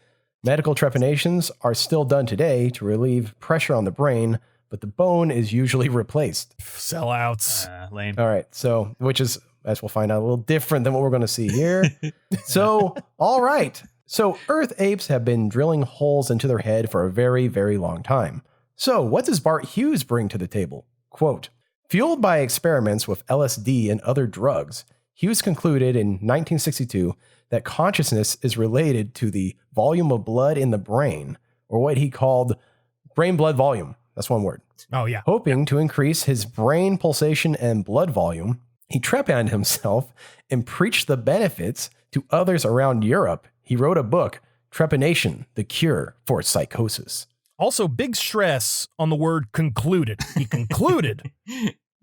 Medical trepanations are still done today to relieve pressure on the brain, but the bone is usually replaced. Sellouts. Lame. All right. So, which is, as we'll find out, a little different than what we're going to see here. So, all right. So, Earth apes have been drilling holes into their head for a very, very long time. So, what does Bart Hughes bring to the table? Quote, fueled by experiments with LSD and other drugs, Hughes concluded in 1962 that consciousness is related to the volume of blood in the brain, or what he called brain-blood volume. That's one word. Oh, yeah. Hoping to increase his brain pulsation and blood volume, he trepanned himself and preached the benefits to others around Europe. He wrote a book, Trepanation, The Cure for Psychosis. Also, big stress on the word concluded. He concluded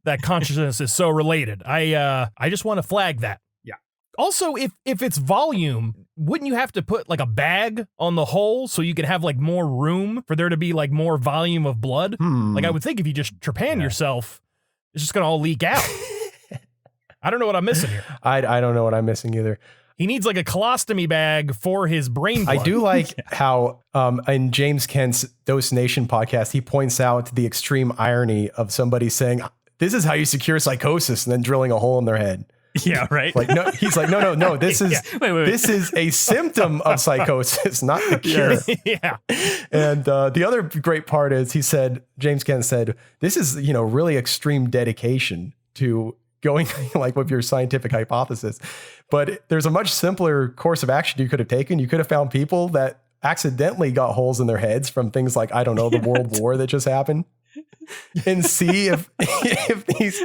that consciousness is so related. I just want to flag that. Yeah. Also, if it's volume, wouldn't you have to put like a bag on the hole so you could have like more room for there to be like more volume of blood? Like I would think if you just trepan yourself, it's just going to all leak out. I don't know what I'm missing here. I don't know what I'm missing either. He needs like a colostomy bag for his brain blood. I do like how in James Kent's Dose Nation podcast, he points out the extreme irony of somebody saying, this is how you secure psychosis, and then drilling a hole in their head. Yeah, right. Like, no, he's like, no. This is Wait. This is a symptom of psychosis, not the cure. Yeah. And the other great part is James Kent said, this is, really extreme dedication to going like with your scientific hypothesis. But there's a much simpler course of action you could have taken. You could have found people that accidentally got holes in their heads from things like, I don't know, the World War that just happened, and see if these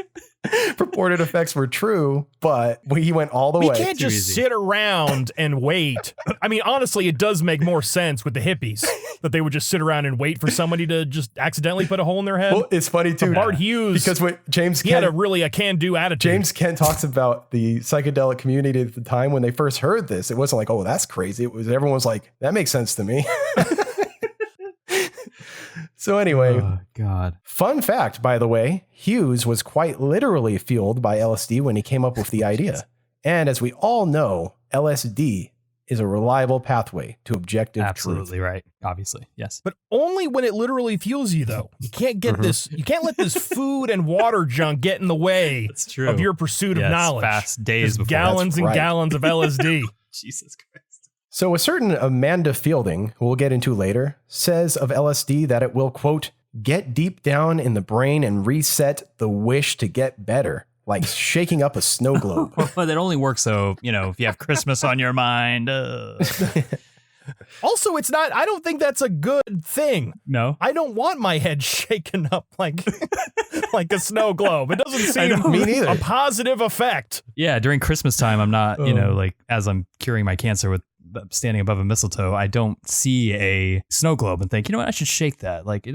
purported effects were true. But he went all the way. We can't just sit around and wait. I mean, honestly, it does make more sense with the hippies that they would just sit around and wait for somebody to just accidentally put a hole in their head. Well, it's funny too. Bart Hughes, because when he had a can-do attitude. James Kent talks about the psychedelic community at the time when they first heard this. It wasn't like, oh, that's crazy. It was, everyone was like, that makes sense to me. So anyway, oh, God. Fun fact, by the way, Hughes was quite literally fueled by LSD when he came up with the idea. And as we all know, LSD is a reliable pathway to objective Absolutely truth. right. Obviously, yes. But only when it literally fuels you, though. You can't get this. You can't let this food and water junk get in the way That's true. of your pursuit of knowledge. Fast days Just before. gallons and gallons of LSD. Jesus Christ. So a certain Amanda Feilding, who we'll get into later, says of LSD that it will, quote, get deep down in the brain and reset the wish to get better, like shaking up a snow globe. Well, that only works so, if you have Christmas on your mind. Also, it's not, I don't think that's a good thing. No. I don't want my head shaken up like a snow globe. It doesn't seem Me neither. a positive effect. Yeah, during Christmas time, I'm not, like as I'm curing my cancer with standing above a mistletoe, I don't see a snow globe and think, I should shake that. Like,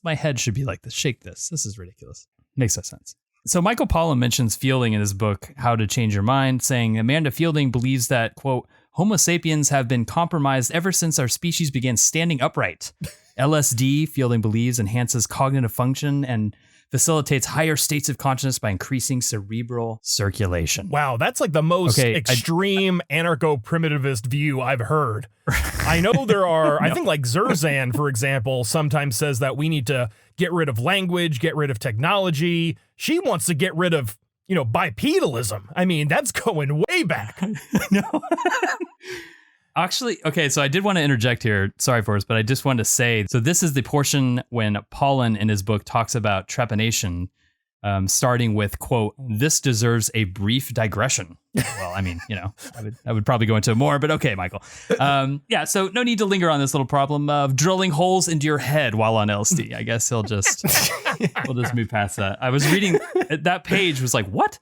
my head should be like this. Shake this. This is ridiculous. Makes no sense. So Michael Pollan mentions Feilding in his book, How to Change Your Mind, saying Amanda Feilding believes that, quote, Homo sapiens have been compromised ever since our species began standing upright. LSD, Feilding believes, enhances cognitive function and facilitates higher states of consciousness by increasing cerebral circulation. Wow, that's like the most extreme anarcho-primitivist view I've heard. I know there are, I think like Zerzan, for example, sometimes says that we need to get rid of language, get rid of technology. She wants to get rid of, bipedalism. I mean, that's going way back. No. Actually, okay, so I did want to interject here. Sorry, Forrest, but I just wanted to say, so this is the portion when Pollan in his book talks about trepanation, starting with, quote, this deserves a brief digression. Well, I mean, I would probably go into more, but okay, Michael. Yeah, so no need to linger on this little problem of drilling holes into your head while on LSD. I guess we'll just move past that. I was reading, that page was like, what?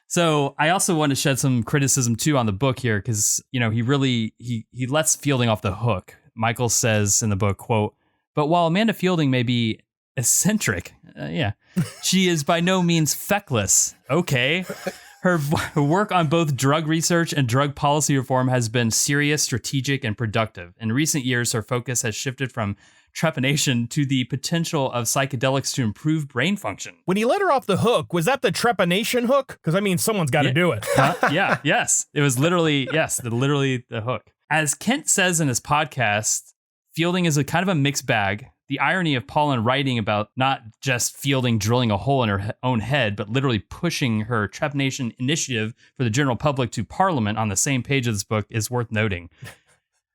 So I also want to shed some criticism too on the book here because, he really, he lets Feilding off the hook. Michael says in the book, quote, but while Amanda Feilding may be eccentric, she is by no means feckless. Okay. Her work on both drug research and drug policy reform has been serious, strategic, and productive. In recent years, her focus has shifted from trepanation to the potential of psychedelics to improve brain function. When he let her off the hook, was that the trepanation hook? Because I mean, someone's got to do it. Yes. It was literally the hook. As Kent says in his podcast, Feilding is a kind of a mixed bag. The irony of Pollan writing about not just Feilding drilling a hole in her own head, but literally pushing her trepanation initiative for the general public to Parliament on the same page of this book is worth noting.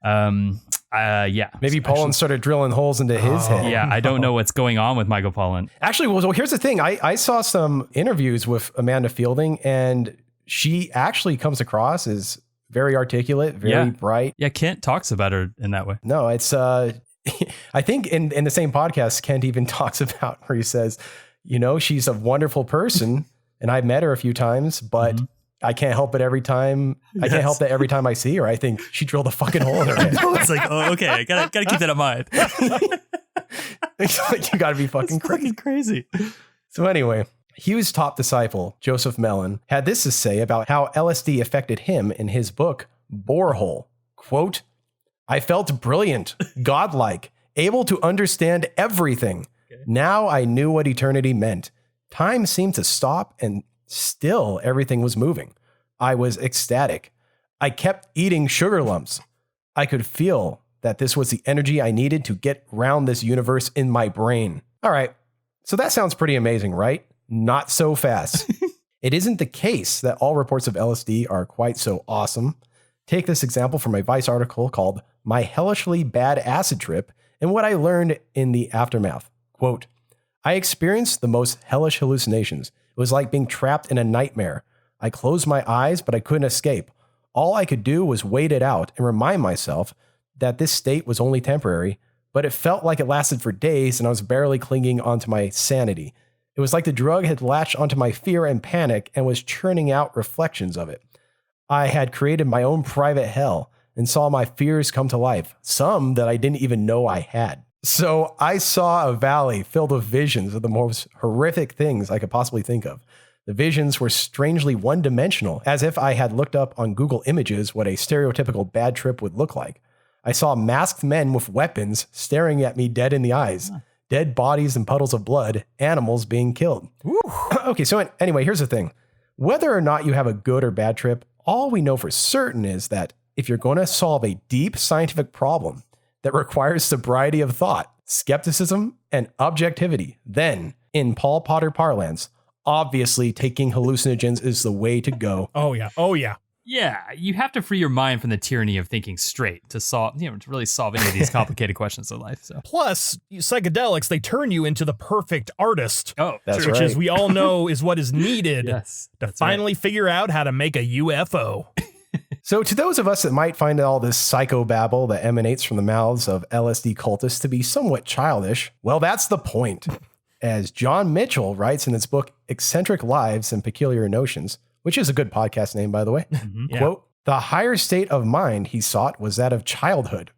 Maybe Pollan started drilling holes into his head. Yeah, I don't know what's going on with Michael Pollan. Actually, well, here's the thing. I saw some interviews with Amanda Feilding, and she actually comes across as very articulate, very bright. Yeah, Kent talks about her in that way. No, it's I think in the same podcast, Kent even talks about where he says, she's a wonderful person, and I've met her a few times, but I can't help it every time. I can't help that every time I see her. I think she drilled a fucking hole in her head. It's like, oh, okay, I gotta keep that in mind. You gotta be fucking crazy. So anyway, Hughes' top disciple, Joseph Mellen, had this to say about how LSD affected him in his book, Borehole. Quote, I felt brilliant, godlike, able to understand everything. Okay. Now I knew what eternity meant. Time seemed to stop and still everything was moving. I was ecstatic. I kept eating sugar lumps. I could feel that this was the energy I needed to get round this universe in my brain. All right, so that sounds pretty amazing, right? Not so fast. It isn't the case that all reports of LSD are quite so awesome. Take this example from a Vice article called My Hellishly Bad Acid Trip and What I Learned in the Aftermath. Quote, I experienced the most hellish hallucinations. It was like being trapped in a nightmare. I closed my eyes, but I couldn't escape. All I could do was wait it out and remind myself that this state was only temporary, but it felt like it lasted for days and I was barely clinging onto my sanity. It was like the drug had latched onto my fear and panic and was churning out reflections of it. I had created my own private hell and saw my fears come to life, some that I didn't even know I had. So I saw a valley filled with visions of the most horrific things I could possibly think of. The visions were strangely one-dimensional, as if I had looked up on Google Images what a stereotypical bad trip would look like. I saw masked men with weapons staring at me dead in the eyes, dead bodies and puddles of blood, animals being killed. Okay, so anyway, here's the thing. Whether or not you have a good or bad trip, all we know for certain is that if you're going to solve a deep scientific problem that requires sobriety of thought, skepticism, and objectivity, then, in Paul Potter parlance, obviously taking hallucinogens is the way to go. Oh, yeah. Oh, yeah. Yeah, you have to free your mind from the tyranny of thinking straight to solve, to really solve any of these complicated questions of life. So, plus psychedelics, they turn you into the perfect artist. Oh, that's which right. is we all know is what is needed yes, to finally figure out how to make a UFO. So to those of us that might find all this psychobabble that emanates from the mouths of LSD cultists to be somewhat childish, well, that's the point. As John Mitchell writes in his book, Eccentric Lives and Peculiar Notions, which is a good podcast name, by the way, quote, the higher state of mind he sought was that of childhood.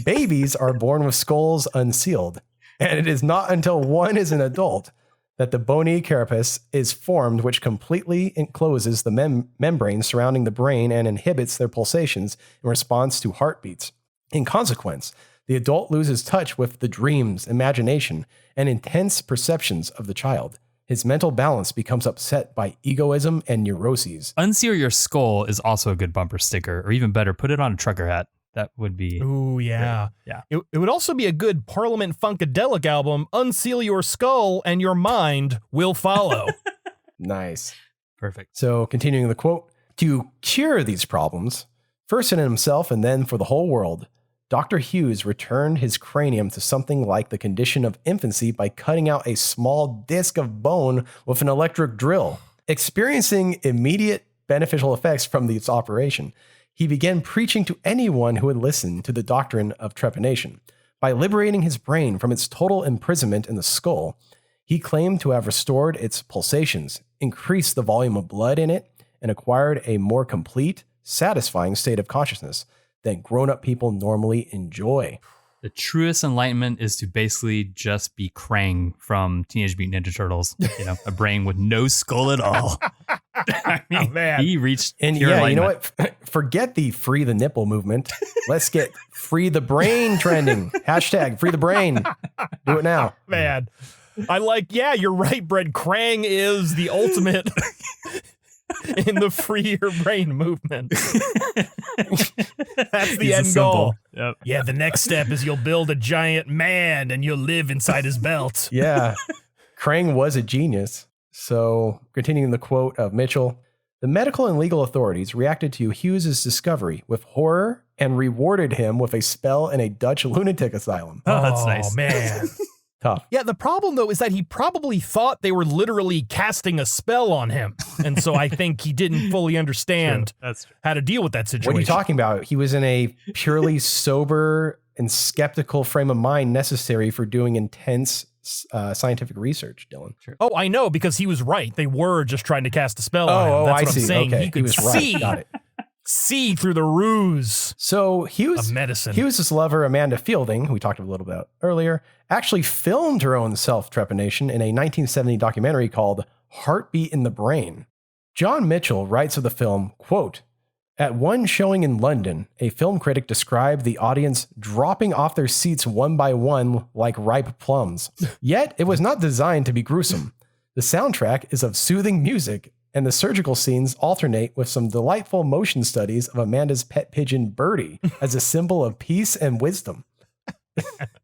Babies are born with skulls unsealed, and it is not until one is an adult that the bony carapace is formed, which completely encloses the membrane surrounding the brain and inhibits their pulsations in response to heartbeats. In consequence, the adult loses touch with the dreams, imagination, and intense perceptions of the child. His mental balance becomes upset by egoism and neuroses. Unseal your skull is also a good bumper sticker, or even better, put it on a trucker hat. That would be. Ooh, yeah. Great. Yeah. It would also be a good Parliament Funkadelic album, Unseal Your Skull and Your Mind Will Follow. Nice. Perfect. So continuing the quote, to cure these problems, first in himself and then for the whole world, Dr. Hughes returned his cranium to something like the condition of infancy by cutting out a small disc of bone with an electric drill. Experiencing immediate beneficial effects from this operation, he began preaching to anyone who would listen to the doctrine of trepanation. By liberating his brain from its total imprisonment in the skull, he claimed to have restored its pulsations, increased the volume of blood in it, and acquired a more complete, satisfying state of consciousness that grown-up people normally enjoy. The truest enlightenment is to basically just be Krang from Teenage Mutant Ninja Turtles. A brain with no skull at all. I mean, man. He reached And pure yeah, you know enlightenment. what? Forget the free the nipple movement. Let's get free the brain trending. Hashtag free the brain. Do it now. Man, I you're right, Brett. Krang is the ultimate in the free your brain movement. That's the end goal. Yep. Yeah, the next step is you'll build a giant man and you'll live inside his belt. Yeah. Krang was a genius. So continuing the quote of Mitchell, the medical and legal authorities reacted to Hughes's discovery with horror and rewarded him with a spell in a Dutch lunatic asylum. Oh, that's nice. Oh, man. Tough. Yeah, the problem, though, is that he probably thought they were literally casting a spell on him. And so I think he didn't fully understand That's true. how to deal with that situation. What are you talking about? He was in a purely sober and skeptical frame of mind necessary for doing intense scientific research, Dylan. Oh, I know, because he was right. They were just trying to cast a spell on him. That's I what see. I'm saying. Okay. He could was see, right. Got it. see through the ruse So of medicine. Hughes' lover, Amanda Feilding, who we talked a little about earlier, actually filmed her own self-trepanation in a 1970 documentary called Heartbeat in the Brain. John Mitchell writes of the film, quote, at one showing in London, a film critic described the audience dropping off their seats one by one like ripe plums. Yet, it was not designed to be gruesome. The soundtrack is of soothing music, and the surgical scenes alternate with some delightful motion studies of Amanda's pet pigeon, Birdie, as a symbol of peace and wisdom.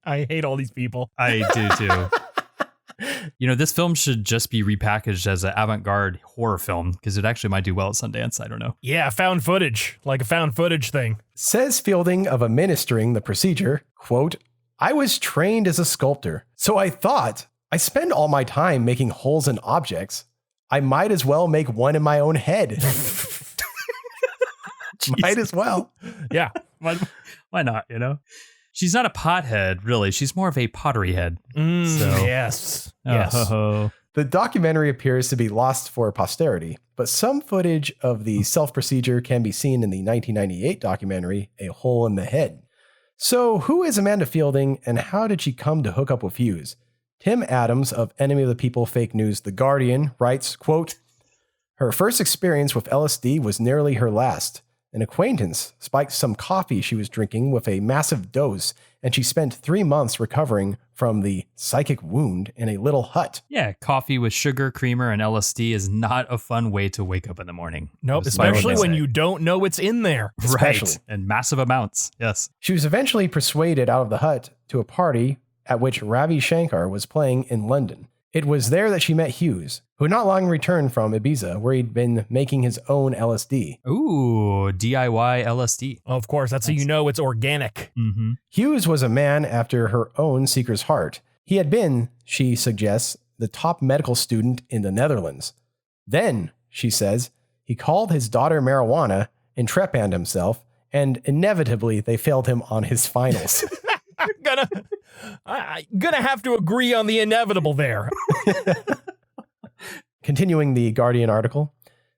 I hate all these people. I do too. This film should just be repackaged as an avant-garde horror film because it actually might do well at Sundance. I don't know. Yeah, found footage, like a found footage thing. Says Feilding of administering the procedure, quote, I was trained as a sculptor, so I thought, I spend all my time making holes in objects. I might as well make one in my own head. Might as well. Yeah. Why not, She's not a pothead, really. She's more of a pottery head. Yes. Yes. The documentary appears to be lost for posterity, but some footage of the self-procedure can be seen in the 1998 documentary, A Hole in the Head. So who is Amanda Feilding and how did she come to hook up with Hughes? Tim Adams of Enemy of the People fake news The Guardian writes, quote, her first experience with LSD was nearly her last. An acquaintance spiked some coffee she was drinking with a massive dose, and she spent 3 months recovering from the psychic wound in a little hut. Yeah, coffee with sugar, creamer, and LSD is not a fun way to wake up in the morning. Nope, especially when you don't know what's in there. Right, and massive amounts, yes. She was eventually persuaded out of the hut to a party at which Ravi Shankar was playing in London. It was there that she met Hughes, who not long returned from Ibiza, where he'd been making his own LSD. Ooh, DIY LSD. Of course, that's how you know it's organic. Mm-hmm. Hughes was a man after her own seeker's heart. He had been, she suggests, the top medical student in the Netherlands. Then, she says, he called his daughter marijuana and trepanned himself, and inevitably they failed him on his finals. I'm gonna have to agree on the inevitable there. Continuing the Guardian article,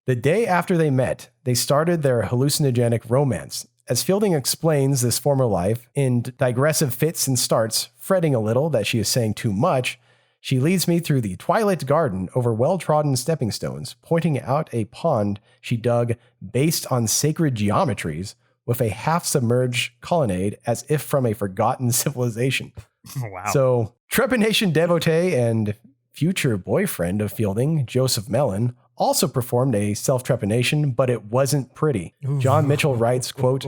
the day after they met, they started their hallucinogenic romance. As Feilding explains this former life in digressive fits and starts, fretting a little that she is saying too much, she leads me through the Twilight Garden over well-trodden stepping stones, pointing out a pond she dug based on sacred geometries with a half-submerged colonnade as if from a forgotten civilization. Wow. So, Trepanation devotee and future boyfriend of Feilding, Joseph Mellen, also performed a self-trepanation, but it wasn't pretty. John Mitchell writes, quote,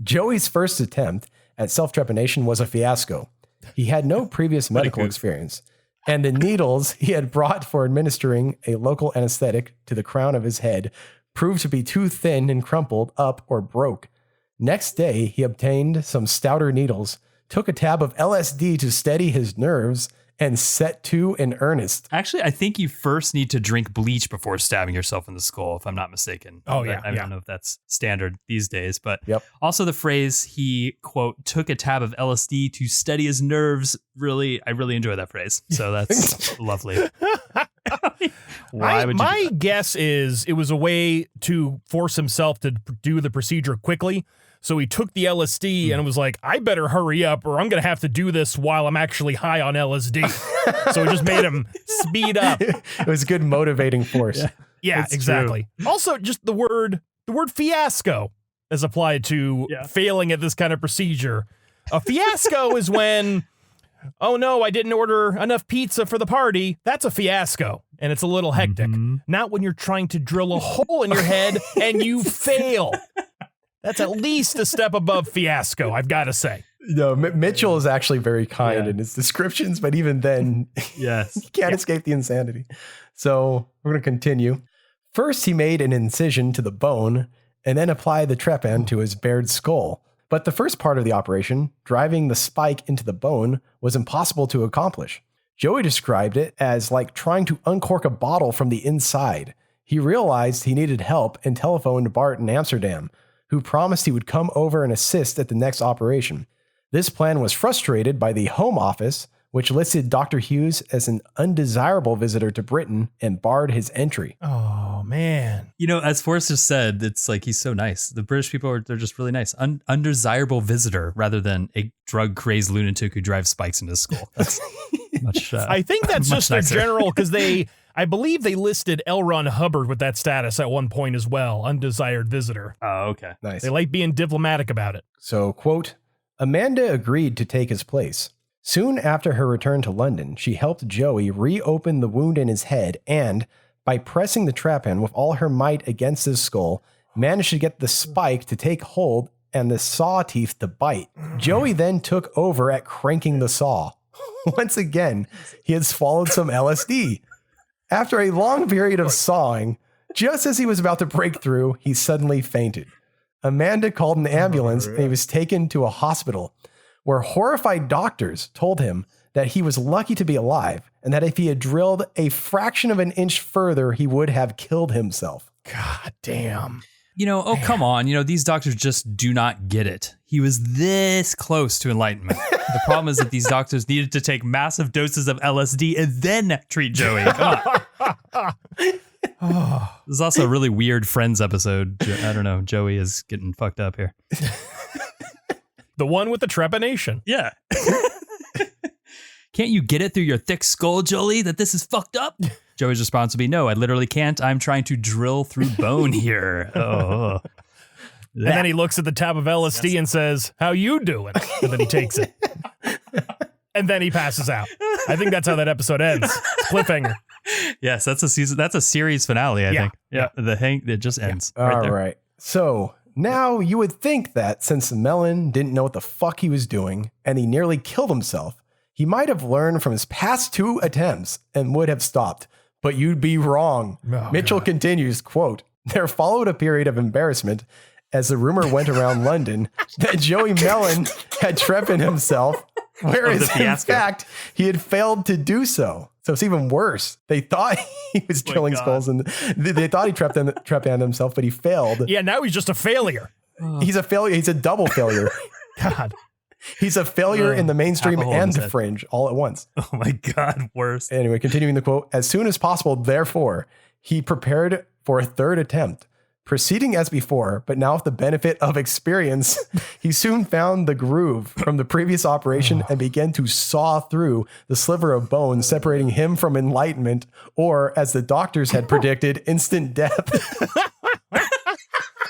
Joey's first attempt at self-trepanation was a fiasco. He had no previous medical experience, and the needles he had brought for administering a local anesthetic to the crown of his head proved to be too thin and crumpled up or broke. Next day, he obtained some stouter needles, took a tab of LSD to steady his nerves, and set to in earnest. Actually, I think you first need to drink bleach before stabbing yourself in the skull, if I'm not mistaken. Oh, yeah. I don't know if that's standard these days, but Yep. Also the phrase he, quote, took a tab of LSD to steady his nerves. I really enjoy that phrase. So that's lovely. Why would you my guess is it was a way to force himself to do the procedure quickly. So he took the LSD and was like, I better hurry up or I'm going to have to do this while I'm actually high on LSD. So it just made him speed up. It was a good motivating force. Yeah, exactly. True. Also, just the word fiasco as applied to failing at this kind of procedure. A fiasco is when, oh no, I didn't order enough pizza for the party. That's a fiasco. And it's a little hectic. Mm-hmm. Not when you're trying to drill a hole in your head and you fail. That's at least a step above fiasco, I've got to say. No, Mitchell is actually very kind in his descriptions, but even then, yes, he can't escape the insanity. So we're going to continue. First, he made an incision to the bone and then applied the trepan to his bared skull. But the first part of the operation, driving the spike into the bone, was impossible to accomplish. Joey described it as like trying to uncork a bottle from the inside. He realized he needed help and telephoned Bart in Amsterdam, who promised he would come over and assist at the next operation. This plan was frustrated by the Home Office, which listed Dr. Hughes as an undesirable visitor to Britain and barred his entry. Oh, man. As Forrester said, it's like he's so nice. The British people they're just really nice. Undesirable visitor rather than a drug-crazed lunatic who drives spikes into his skull. That's much I think that's just nicer. their general, because I believe they listed L. Ron Hubbard with that status at one point as well, undesired visitor. Oh, okay. Nice. They like being diplomatic about it. So, quote, Amanda agreed to take his place. Soon after her return to London, she helped Joey reopen the wound in his head and, by pressing the trepan with all her might against his skull, managed to get the spike to take hold and the saw teeth to bite. Joey then took over at cranking the saw. Once again, he had swallowed some LSD. After a long period of sawing, just as he was about to break through, he suddenly fainted. Amanda called an ambulance and he was taken to a hospital where horrified doctors told him that he was lucky to be alive and that if he had drilled a fraction of an inch further, he would have killed himself. God damn. Come on. These doctors just do not get it. He was this close to enlightenment. The problem is that these doctors needed to take massive doses of LSD and then treat Joey. Come on. This is also a really weird Friends episode. I don't know. Joey is getting fucked up here. The one with the trepanation. Yeah. Can't you get it through your thick skull, Jolie, that this is fucked up? Joey's response would be, no, I literally can't. I'm trying to drill through bone here. Oh. And then he looks at the tab of LSD and says, how you doing? And then he takes it. And then he passes out. I think that's how that episode ends. Cliffhanger. Yes, that's a season. That's a series finale, I think. Yeah. It just ends. Yeah. All right. So now you would think that since Mellen didn't know what the fuck he was doing and he nearly killed himself, he might have learned from his past 2 attempts and would have stopped. But you'd be wrong. Oh, Mitchell continues, quote, there followed a period of embarrassment as the rumor went around London that Joey Mellen had trepaned himself, whereas in fact, he had failed to do so. So it's even worse. They thought he was drilling skulls and they thought he trepaned himself, but he failed. Yeah, now he's just a failure. He's a failure. He's a double failure. God. He's a failure in the mainstream and the fringe all at once. Oh my God, worse. Anyway, continuing the quote, as soon as possible, therefore, he prepared for a 3rd attempt. Proceeding as before, but now with the benefit of experience, he soon found the groove from the previous operation and began to saw through the sliver of bone separating him from enlightenment, or as the doctors had predicted, instant death.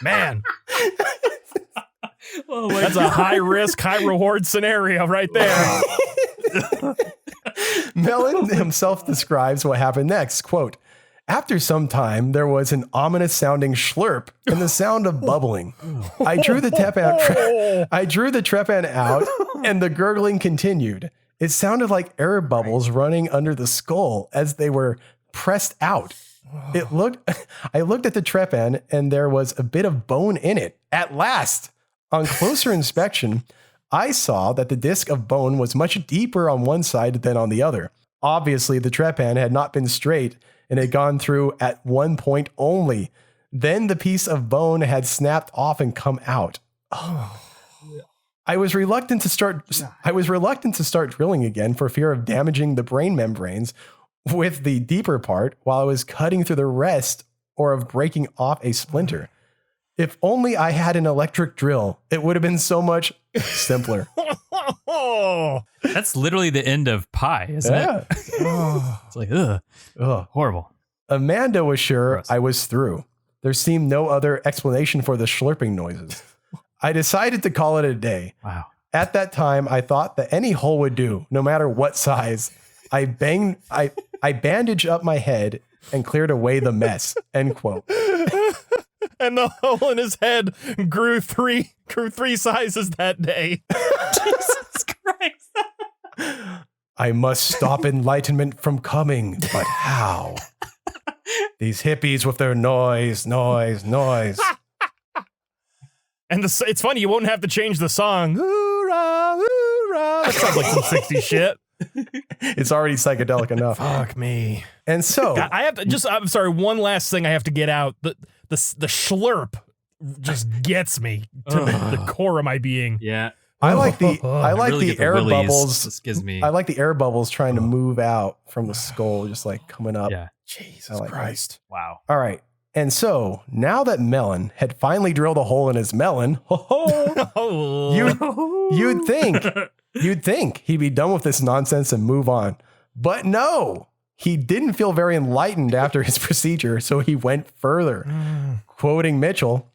Man. That's a high risk, high reward scenario right there. Mellen himself describes what happened next. Quote, after some time, there was an ominous sounding slurp and the sound of bubbling. I drew the trepan out and the gurgling continued. It sounded like air bubbles running under the skull as they were pressed out. I looked at the trepan and there was a bit of bone in it. At last, on closer inspection, I saw that the disc of bone was much deeper on one side than on the other. Obviously, the trepan had not been straight and had gone through at one point only. Then the piece of bone had snapped off and come out. Oh. I was reluctant to start drilling again for fear of damaging the brain membranes with the deeper part while I was cutting through the rest or of breaking off a splinter. If only I had an electric drill, it would have been so much simpler. That's literally the end of Pi, isn't it? It's like, horrible. Amanda was sure Gross. I was through. There seemed no other explanation for the slurping noises. I decided to call it a day. Wow. At that time, I thought that any hole would do, no matter what size. I bandaged up my head and cleared away the mess. End quote. And the hole in his head grew three sizes that day. Jesus Christ. I must stop enlightenment from coming, but how? These hippies with their noise. And it's funny, you won't have to change the song. Hoorah, hoorah. That sounds like some 60s shit. It's already psychedelic enough. Fuck me. And so God, I'm sorry, one last thing I have to get out. The slurp just gets me to the core of my being. Yeah. I like the air bubbles. This gives me. I like the air bubbles trying to move out from the skull, just like coming up. Yeah. Jesus Christ. That. Wow. All right. And so now that Mellen had finally drilled a hole in his melon, you'd think he'd be done with this nonsense and move on. But no, he didn't feel very enlightened after his procedure, so he went further. Quoting Mitchell,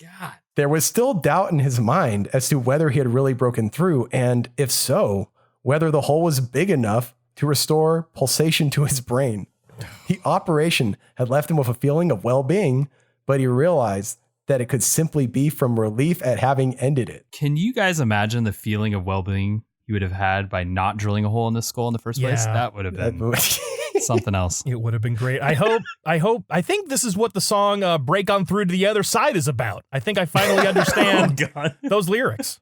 God. There was still doubt in his mind as to whether he had really broken through, and if so, whether the hole was big enough to restore pulsation to his brain. The operation had left him with a feeling of well-being, but he realized that it could simply be from relief at having ended it. Can you guys imagine the feeling of well-being he would have had by not drilling a hole in the skull in the first place. That would have been something else. It would have been great. I think this is what the song Break On Through to the Other Side is about. I think I finally understand those lyrics.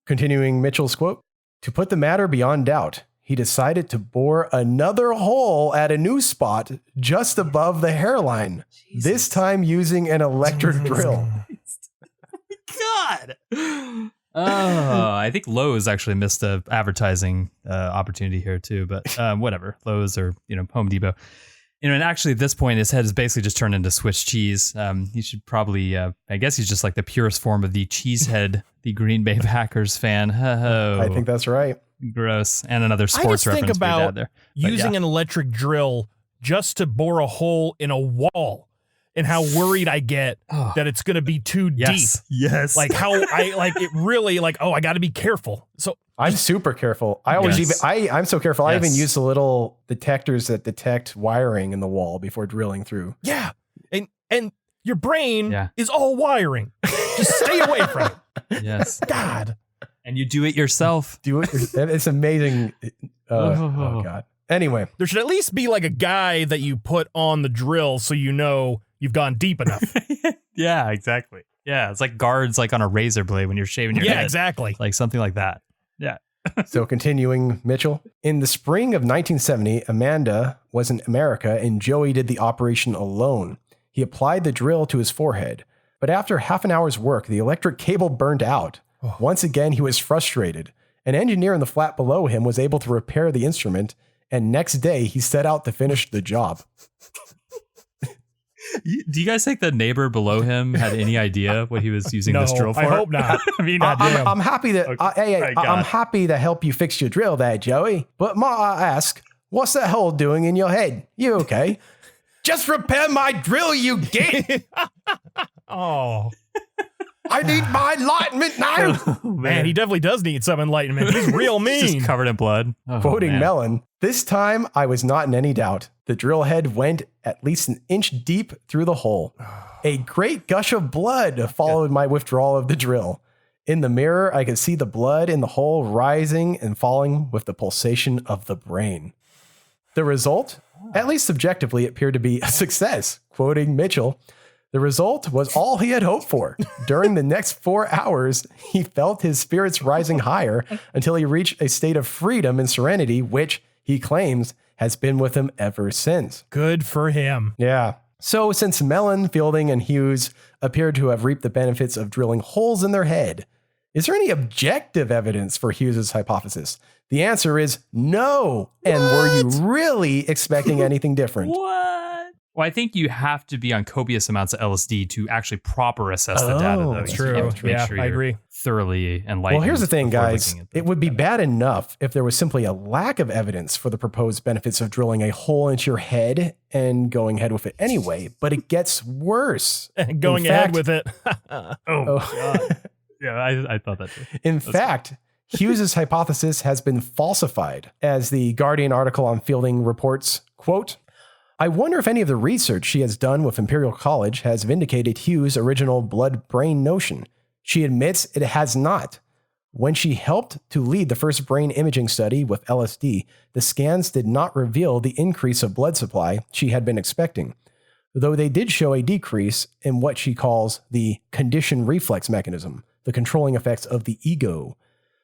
Continuing Mitchell's quote, to put the matter beyond doubt, he decided to bore another hole at a new spot just above the hairline, this time using an electric drill. God. Oh, I think Lowe's actually missed a advertising opportunity here too, but whatever. Lowe's or Home Depot. And actually at this point his head is basically just turned into Swiss cheese. He should probably I guess he's just like the purest form of the cheesehead, the Green Bay Packers fan. I think that's right. Gross. And another sports reference think about for your dad there. Using an electric drill just to bore a hole in a wall. And how worried I get that it's going to be too deep. Yes. Like how I like it really like, I got to be careful. So I'm super careful. I always I'm so careful. I even use the little detectors that detect wiring in the wall before drilling through. Yeah. And your brain is all wiring. Just stay away from it. Yes. God. And you do it yourself. It's amazing. Oh God. Anyway, there should at least be like a guy that you put on the drill so you've gone deep enough. Yeah, exactly. Yeah, it's like guards like on a razor blade when you're shaving your head. Yeah, exactly. Like something like that. Yeah. So continuing, Mitchell. In the spring of 1970, Amanda was in America and Joey did the operation alone. He applied the drill to his forehead. But after half an hour's work, the electric cable burned out. Oh. Once again, he was frustrated. An engineer in the flat below him was able to repair the instrument, and next day he set out to finish the job. Do you guys think the neighbor below him had any idea what he was using this drill for? I hope not. I mean, I'm happy that I'm happy to help you fix your drill there, Joey. But might I ask, what's that hole doing in your head? You okay? Just repair my drill, you git. Oh. I need my enlightenment now. Oh, man, he definitely does need some enlightenment. He's real mean. He's just covered in blood. Oh, Quoting Mellen, this time I was not in any doubt. The drill head went at least an inch deep through the hole. A great gush of blood followed my withdrawal of the drill. In the mirror, I could see the blood in the hole rising and falling with the pulsation of the brain. The result, at least subjectively, appeared to be a success. Quoting Mitchell, the result was all he had hoped for. During the next 4 hours, he felt his spirits rising higher until he reached a state of freedom and serenity, which he claims has been with him ever since. Good for him. Yeah. So since Mellen, Feilding, and Hughes appeared to have reaped the benefits of drilling holes in their head, is there any objective evidence for Hughes's hypothesis? The answer is no. And were you really expecting anything different? What? Well, I think you have to be on copious amounts of LSD to actually proper assess the data. Though. That's true. Yeah, sure I agree. Thoroughly enlightened. Well, here's the thing, guys. It would be bad enough if there was simply a lack of evidence for the proposed benefits of drilling a hole into your head and going ahead with it anyway. But it gets worse. Going ahead with it. God. Yeah, I thought that too. In fact, Hughes's hypothesis has been falsified. As the Guardian article on Feilding reports, quote, I wonder if any of the research she has done with Imperial College has vindicated Hughes' original blood-brain notion. She admits it has not. When she helped to lead the first brain imaging study with LSD, the scans did not reveal the increase of blood supply she had been expecting, though they did show a decrease in what she calls the condition reflex mechanism, the controlling effects of the ego.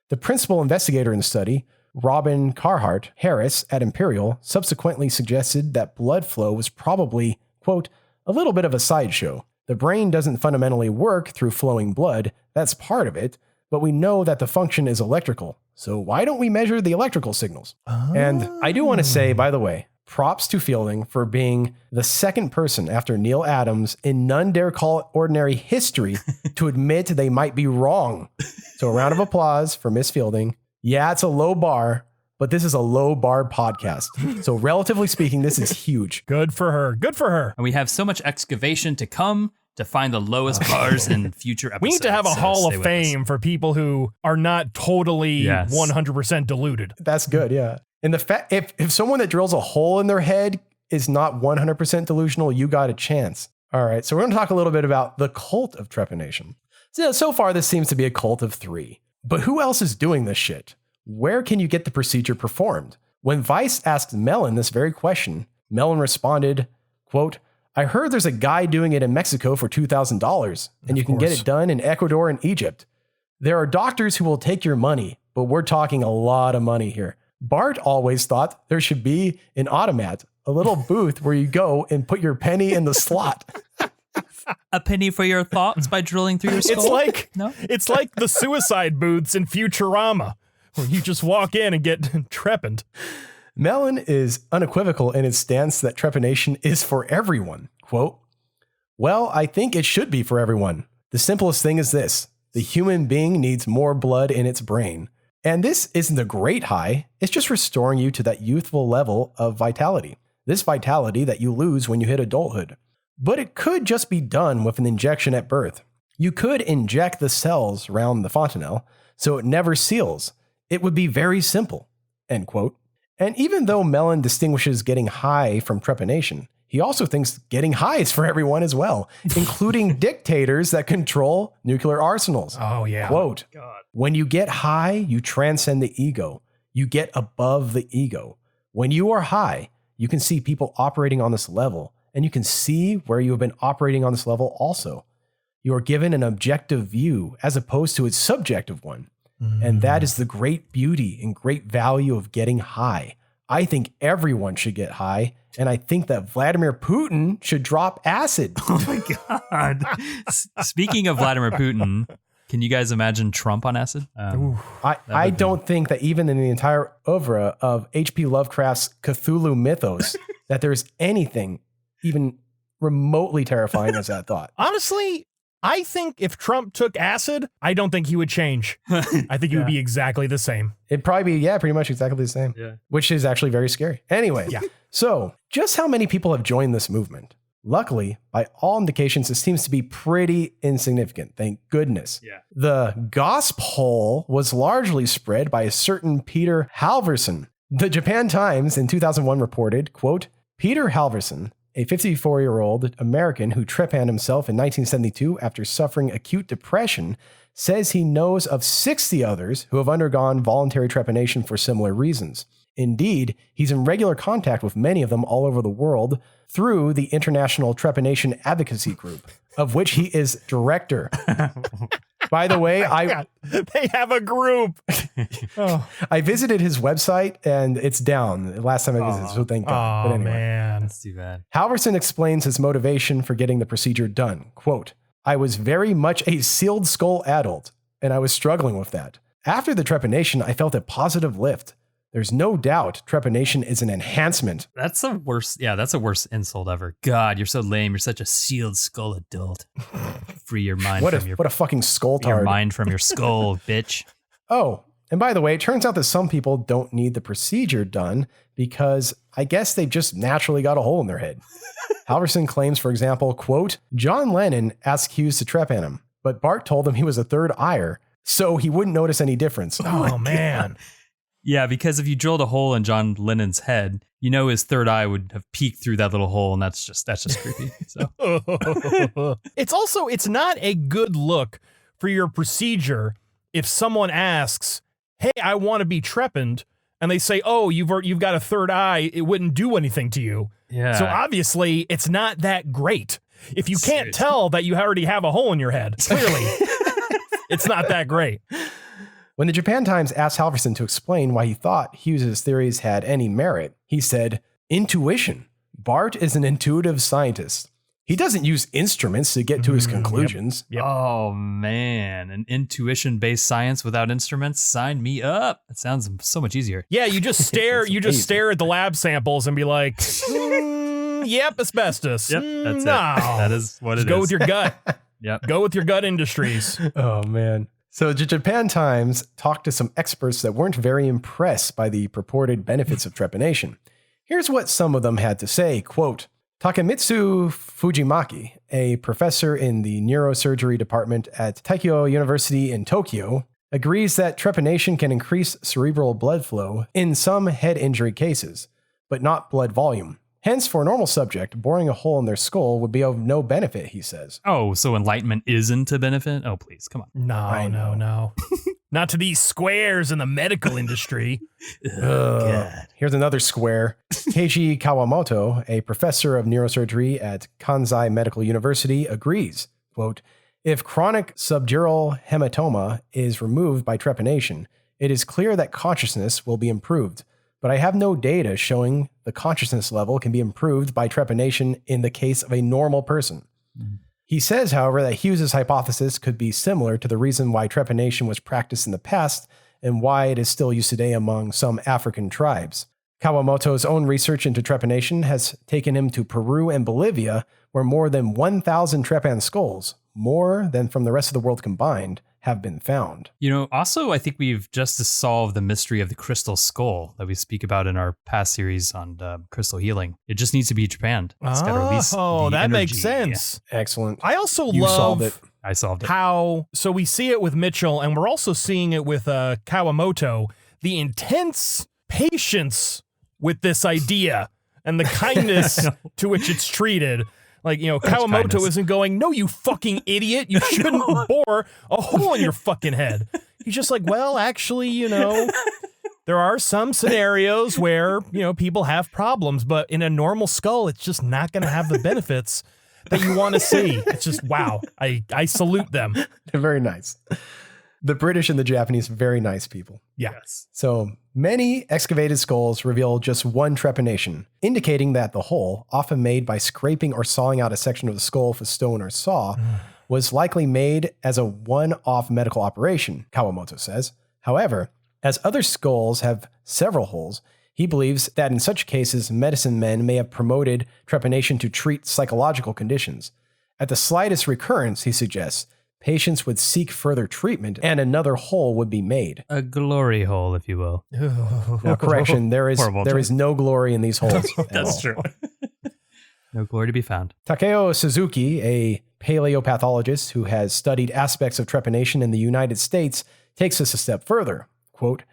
The principal investigator in the study, Robin Carhart Harris at Imperial, subsequently suggested that blood flow was probably, quote, a little bit of a sideshow. The brain doesn't fundamentally work through flowing blood, that's part of it, but we know that the function is electrical. So why don't we measure the electrical signals? Oh. And I do want to say, by the way, props to Feilding for being the second person after Neil Adams in None Dare Call It Ordinary history to admit they might be wrong. So a round of applause for Miss Feilding. Yeah, it's a low bar, but this is a low bar podcast. So relatively speaking, this is huge. Good for her. Good for her. And we have so much excavation to come to find the lowest bars in future episodes. We need to have a hall of fame for people who are not totally 100% deluded. That's good, yeah. And the fact, if someone that drills a hole in their head is not 100% delusional, you got a chance. All right, so we're going to talk a little bit about the cult of trepanation. So far, this seems to be a cult of three. But who else is doing this shit? Where can you get the procedure performed? When Vice asked Mellen this very question, Mellen responded, quote, I heard there's a guy doing it in Mexico for $2,000, and you can get it done in Ecuador and Egypt. There are doctors who will take your money, but we're talking a lot of money here. Bart always thought there should be an automat, a little booth where you go and put your penny in the slot. A penny for your thoughts by drilling through your skull? It's like the suicide booths in Futurama, where you just walk in and get trepaned. Mellen is unequivocal in his stance that trepanation is for everyone. Quote, well, I think it should be for everyone. The simplest thing is this. The human being needs more blood in its brain. And this isn't a great high. It's just restoring you to that youthful level of vitality. This vitality that you lose when you hit adulthood. But it could just be done with an injection at birth. You could inject the cells around the fontanelle so it never seals. It would be very simple. End quote. And even though Mellen distinguishes getting high from trepanation, he also thinks getting high is for everyone as well, including dictators that control nuclear arsenals. Oh, yeah. Quote, when you get high, you transcend the ego. You get above the ego. When you are high, you can see people operating on this level, and you can see where you have been operating on this level also. You are given an objective view as opposed to a subjective one. And that is the great beauty and great value of getting high. I think everyone should get high. And I think that Vladimir Putin should drop acid. Oh my God. Speaking of Vladimir Putin, can you guys imagine Trump on acid? I don't think that even in the entire oeuvre of H.P. Lovecraft's Cthulhu mythos, that there's anything even remotely terrifying as that thought. Honestly, I think if Trump took acid, I don't think he would change. I think he would be exactly the same. It'd probably be, pretty much exactly the same. Yeah. Which is actually very scary. Anyway, so just how many people have joined this movement? Luckily, by all indications, it seems to be pretty insignificant. Thank goodness. Yeah. The gospel was largely spread by a certain Peter Halverson. The Japan Times in 2001 reported, quote, Peter Halverson, a 54-year-old American who trepanned himself in 1972 after suffering acute depression, says he knows of 60 others who have undergone voluntary trepanation for similar reasons. Indeed, he's in regular contact with many of them all over the world through the International Trepanation Advocacy Group, of which he is director. By the way, they have a group. I visited his website and it's down the last time I visited, so thank God. But anyway, man. That's too bad. Halverson explains his motivation for getting the procedure done. Quote, I was very much a sealed skull adult, and I was struggling with that. After the trepanation, I felt a positive lift. There's no doubt trepanation is an enhancement. That's the worst. Yeah, that's the worst insult ever. God, you're so lame. You're such a sealed skull adult. Free your mind what from a fucking skull tard. Your mind from your skull, bitch. Oh, and by the way, it turns out that some people don't need the procedure done because I guess they just naturally got a hole in their head. Halverson claims, for example, quote, John Lennon asked Hughes to trepan him, but Bart told him he was a third eyer, so he wouldn't notice any difference. Oh man. God. Yeah, because if you drilled a hole in John Lennon's head, you know his third eye would have peeked through that little hole, and that's just creepy. So it's not a good look for your procedure if someone asks, "Hey, I want to be trepanned," and they say, "Oh, you've got a third eye. It wouldn't do anything to you." Yeah. So obviously, it's not that great. If you can't tell that you already have a hole in your head, clearly, it's not that great. When the Japan Times asked Halverson to explain why he thought Hughes' theories had any merit, he said, intuition. Bart is an intuitive scientist. He doesn't use instruments to get to his conclusions. Yep. Oh, man. An intuition-based science without instruments? Sign me up. That sounds so much easier. Yeah, you just stare. You just stare at the lab samples and be like, yep, asbestos. Yep, that's no. it. That is what just it go is. with your gut. Yep. Go with your gut industries. Oh, man. So the Japan Times talked to some experts that weren't very impressed by the purported benefits of trepanation. Here's what some of them had to say, quote, Takemitsu Fujimaki, a professor in the neurosurgery department at Taikyo University in Tokyo, agrees that trepanation can increase cerebral blood flow in some head injury cases, but not blood volume. Hence, for a normal subject, boring a hole in their skull would be of no benefit, he says. Oh, so enlightenment isn't a benefit? Oh, please, come on. No. Not to these squares in the medical industry. God. Here's another square. Keiji Kawamoto, a professor of neurosurgery at Kansai Medical University, agrees. Quote, if chronic subdural hematoma is removed by trepanation, it is clear that consciousness will be improved. But I have no data showing the consciousness level can be improved by trepanation in the case of a normal person. He says, however, that Hughes' hypothesis could be similar to the reason why trepanation was practiced in the past and why it is still used today among some African tribes. Kawamoto's own research into trepanation has taken him to Peru and Bolivia, where more than 1,000 trepan skulls, more than from the rest of the world combined, have been found. You know, also, I think we've just solved the mystery of the crystal skull that we speak about in our past series on crystal healing. It just needs to be japanned. It's got to release the that energy. makes sense. Excellent. I also You solved it. I solved it. how, so we see it with Mitchell, and we're also seeing it with Kawamoto, the intense patience with this idea and the kindness to which it's treated. Like, you know, Kawamoto kindness. isn't going, no, you fucking idiot. You shouldn't bore a hole in your fucking head. He's just like, well, actually, you know, there are some scenarios where, you know, people have problems, but in a normal skull, it's just not going to have the benefits that you want to see. It's just, wow. I salute them. They're very nice. The British and the Japanese, very nice people. Yes. So many excavated skulls reveal just one trepanation, indicating that the hole, often made by scraping or sawing out a section of the skull with a stone or saw, was likely made as a one-off medical operation, Kawamoto says. However, as other skulls have several holes, he believes that in such cases, medicine men may have promoted trepanation to treat psychological conditions. At the slightest recurrence, he suggests, patients would seek further treatment and another hole would be made. A glory hole, if you will. Now, correction, there Horrible. is no glory in these holes. That's true. No glory to be found. Takeo Suzuki, a paleopathologist who has studied aspects of trepanation in the United States, takes this a step further. Quote,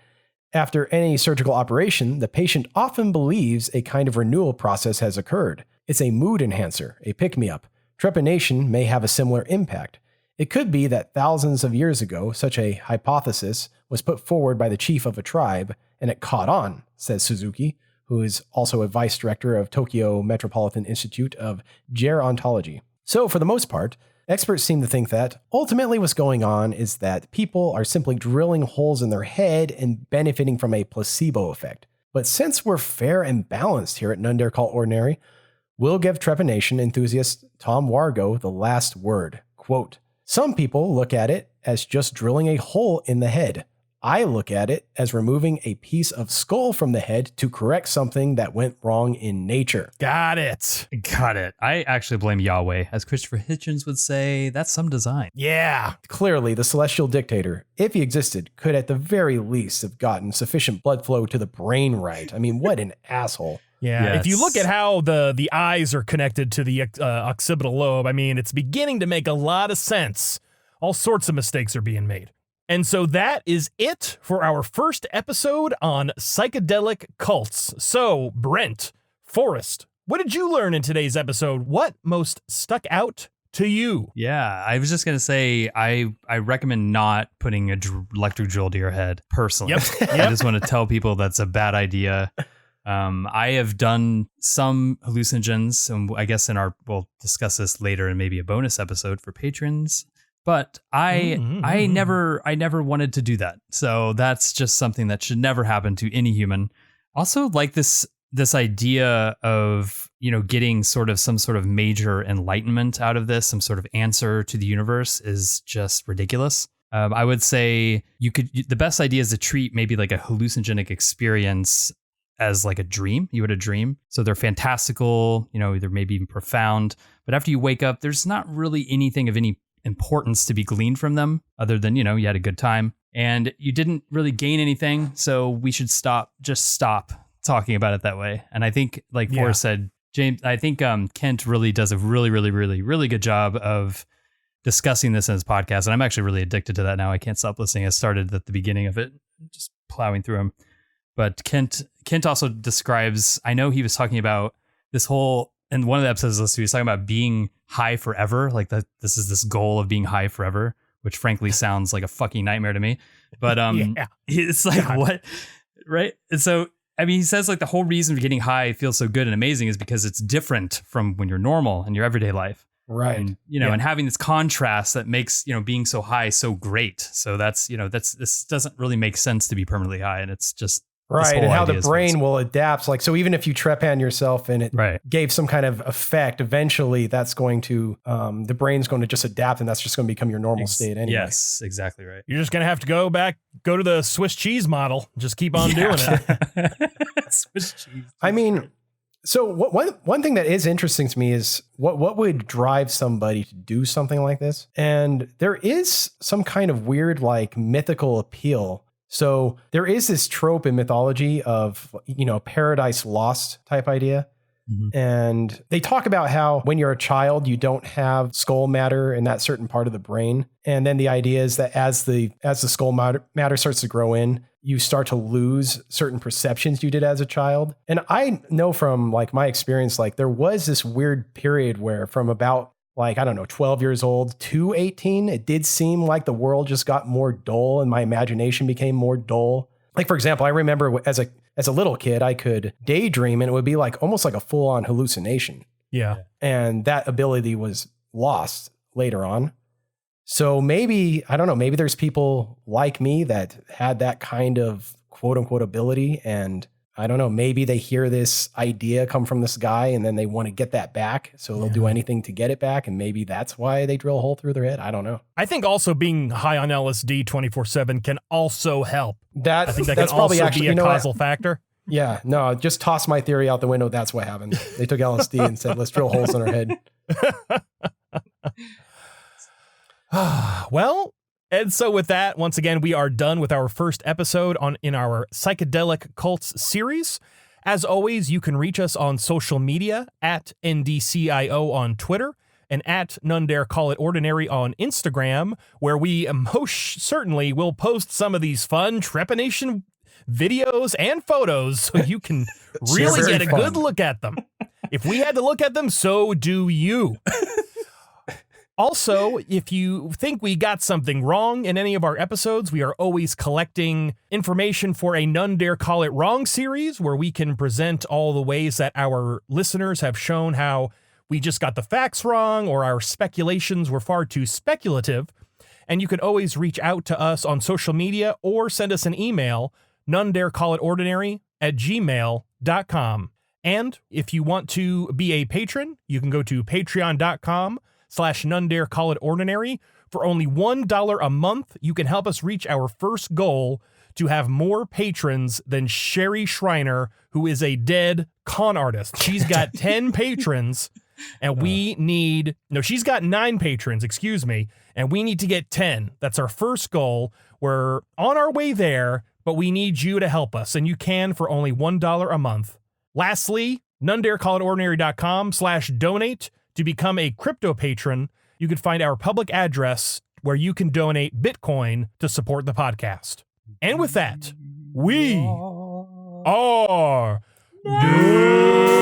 after any surgical operation, the patient often believes a kind of renewal process has occurred. It's a mood enhancer, a pick-me-up. Trepanation may have a similar impact. It could be that thousands of years ago, such a hypothesis was put forward by the chief of a tribe, and it caught on, says Suzuki, who is also a vice director of Tokyo Metropolitan Institute of Gerontology. So, for the most part, experts seem to think that ultimately what's going on is that people are simply drilling holes in their head and benefiting from a placebo effect. But since we're fair and balanced here at None Dare Call Ordinary, we'll give trepanation enthusiast Tom Wargo the last word. Quote, some people look at it as just drilling a hole in the head. I look at it as removing a piece of skull from the head to correct something that went wrong in nature. Got it. Got it. I actually blame Yahweh. As Christopher Hitchens would say, that's some design. Yeah. Clearly, the celestial dictator, if he existed, could at the very least have gotten sufficient blood flow to the brain right. I mean, what an asshole. Yeah. Yes. If you look at how the eyes are connected to the occipital lobe, I mean, it's beginning to make a lot of sense. All sorts of mistakes are being made. And so that is it for our first episode on psychedelic cults. So, Brent, Forrest, what did you learn in today's episode? What most stuck out to you? Yeah, I was just going to say, I recommend not putting electric drill to your head, personally. Yep. I just want to tell people that's a bad idea. I have done some hallucinogens, and I guess we'll discuss this later in maybe a bonus episode for patrons. But I never wanted to do that. So that's just something that should never happen to any human. Also, like this idea of, getting some sort of major enlightenment out of this, some sort of answer to the universe is just ridiculous. I would say the best idea is to treat maybe like a hallucinogenic experience as like a dream. You had a dream. So they're fantastical, they're maybe even profound. But after you wake up, there's not really anything of any importance to be gleaned from them other than, you had a good time and you didn't really gain anything. So we should stop talking about it that way. And I think, like Forrest said, James, I think Kent really does a really, really, really, really good job of discussing this in his podcast. And I'm actually really addicted to that now. I can't stop listening. I started at the beginning of it, just plowing through them. But Kent also describes, I know he was talking about this whole, and one of the episodes he was talking about being high forever. Like that, this is this goal of being high forever, which frankly sounds like a fucking nightmare to me. But it's like, God. What? Right. And so, I mean, he says like the whole reason for getting high feels so good and amazing is because it's different from when you're normal in your everyday life. Right. And, and having this contrast that makes, being so high so great. So this doesn't really make sense to be permanently high. And it's just. Right. And how the brain will adapt. Like, so even if you trepan yourself and it gave some kind of effect, eventually that's going to, the brain's going to just adapt and that's just going to become your normal state anyway. Yes, exactly right. You're just going to have to go to the Swiss cheese model. Just keep on doing it. Swiss cheese. I mean, so one thing that is interesting to me is what would drive somebody to do something like this? And there is some kind of weird, like mythical appeal. So there is this trope in mythology of, paradise lost type idea. Mm-hmm. And they talk about how when you're a child, you don't have skull matter in that certain part of the brain. And then the idea is that as the skull matter starts to grow in, you start to lose certain perceptions you did as a child. And I know from like my experience, like there was this weird period where from about 12 years old to 18, it did seem like the world just got more dull and my imagination became more dull. Like, for example, I remember as a little kid, I could daydream and it would be like almost like a full on hallucination. Yeah. And that ability was lost later on. So maybe, I don't know, maybe there's people like me that had that kind of quote unquote ability. And I don't know, maybe they hear this idea come from this guy and then they want to get that back. So they'll do anything to get it back. And maybe that's why they drill a hole through their head. I don't know. I think also being high on LSD 24/7 can also help. I think that's can probably also actually be a causal factor. Yeah, no, just toss my theory out the window. That's what happened. They took LSD and said, let's drill holes in our head. Well, and so with that, once again, we are done with our first episode in our Psychedelic Cults series. As always, you can reach us on social media at NDCIO on Twitter and at None Dare Call It Ordinary on Instagram, where we most certainly will post some of these fun Trepanation videos and photos so you can really get a good look at them. If we had to look at them, so do you. Also, if you think we got something wrong in any of our episodes, we are always collecting information for a None Dare Call It Wrong series where we can present all the ways that our listeners have shown how we just got the facts wrong or our speculations were far too speculative. And you can always reach out to us on social media or send us an email, nonedarecallitordinary@gmail.com. And if you want to be a patron, you can go to patreon.com/None Dare Call It Ordinary. For only $1 a month, you can help us reach our first goal to have more patrons than Sherry Shriner, who is a dead con artist. She's got 10 patrons, and she's got 9 patrons, excuse me, and we need to get 10. That's our first goal. We're on our way there, but we need you to help us, and you can for only $1 a month. Lastly, nonedarecallitordinary.com/donate. To become a crypto patron, you can find our public address where you can donate Bitcoin to support the podcast. And with that, we are doomed.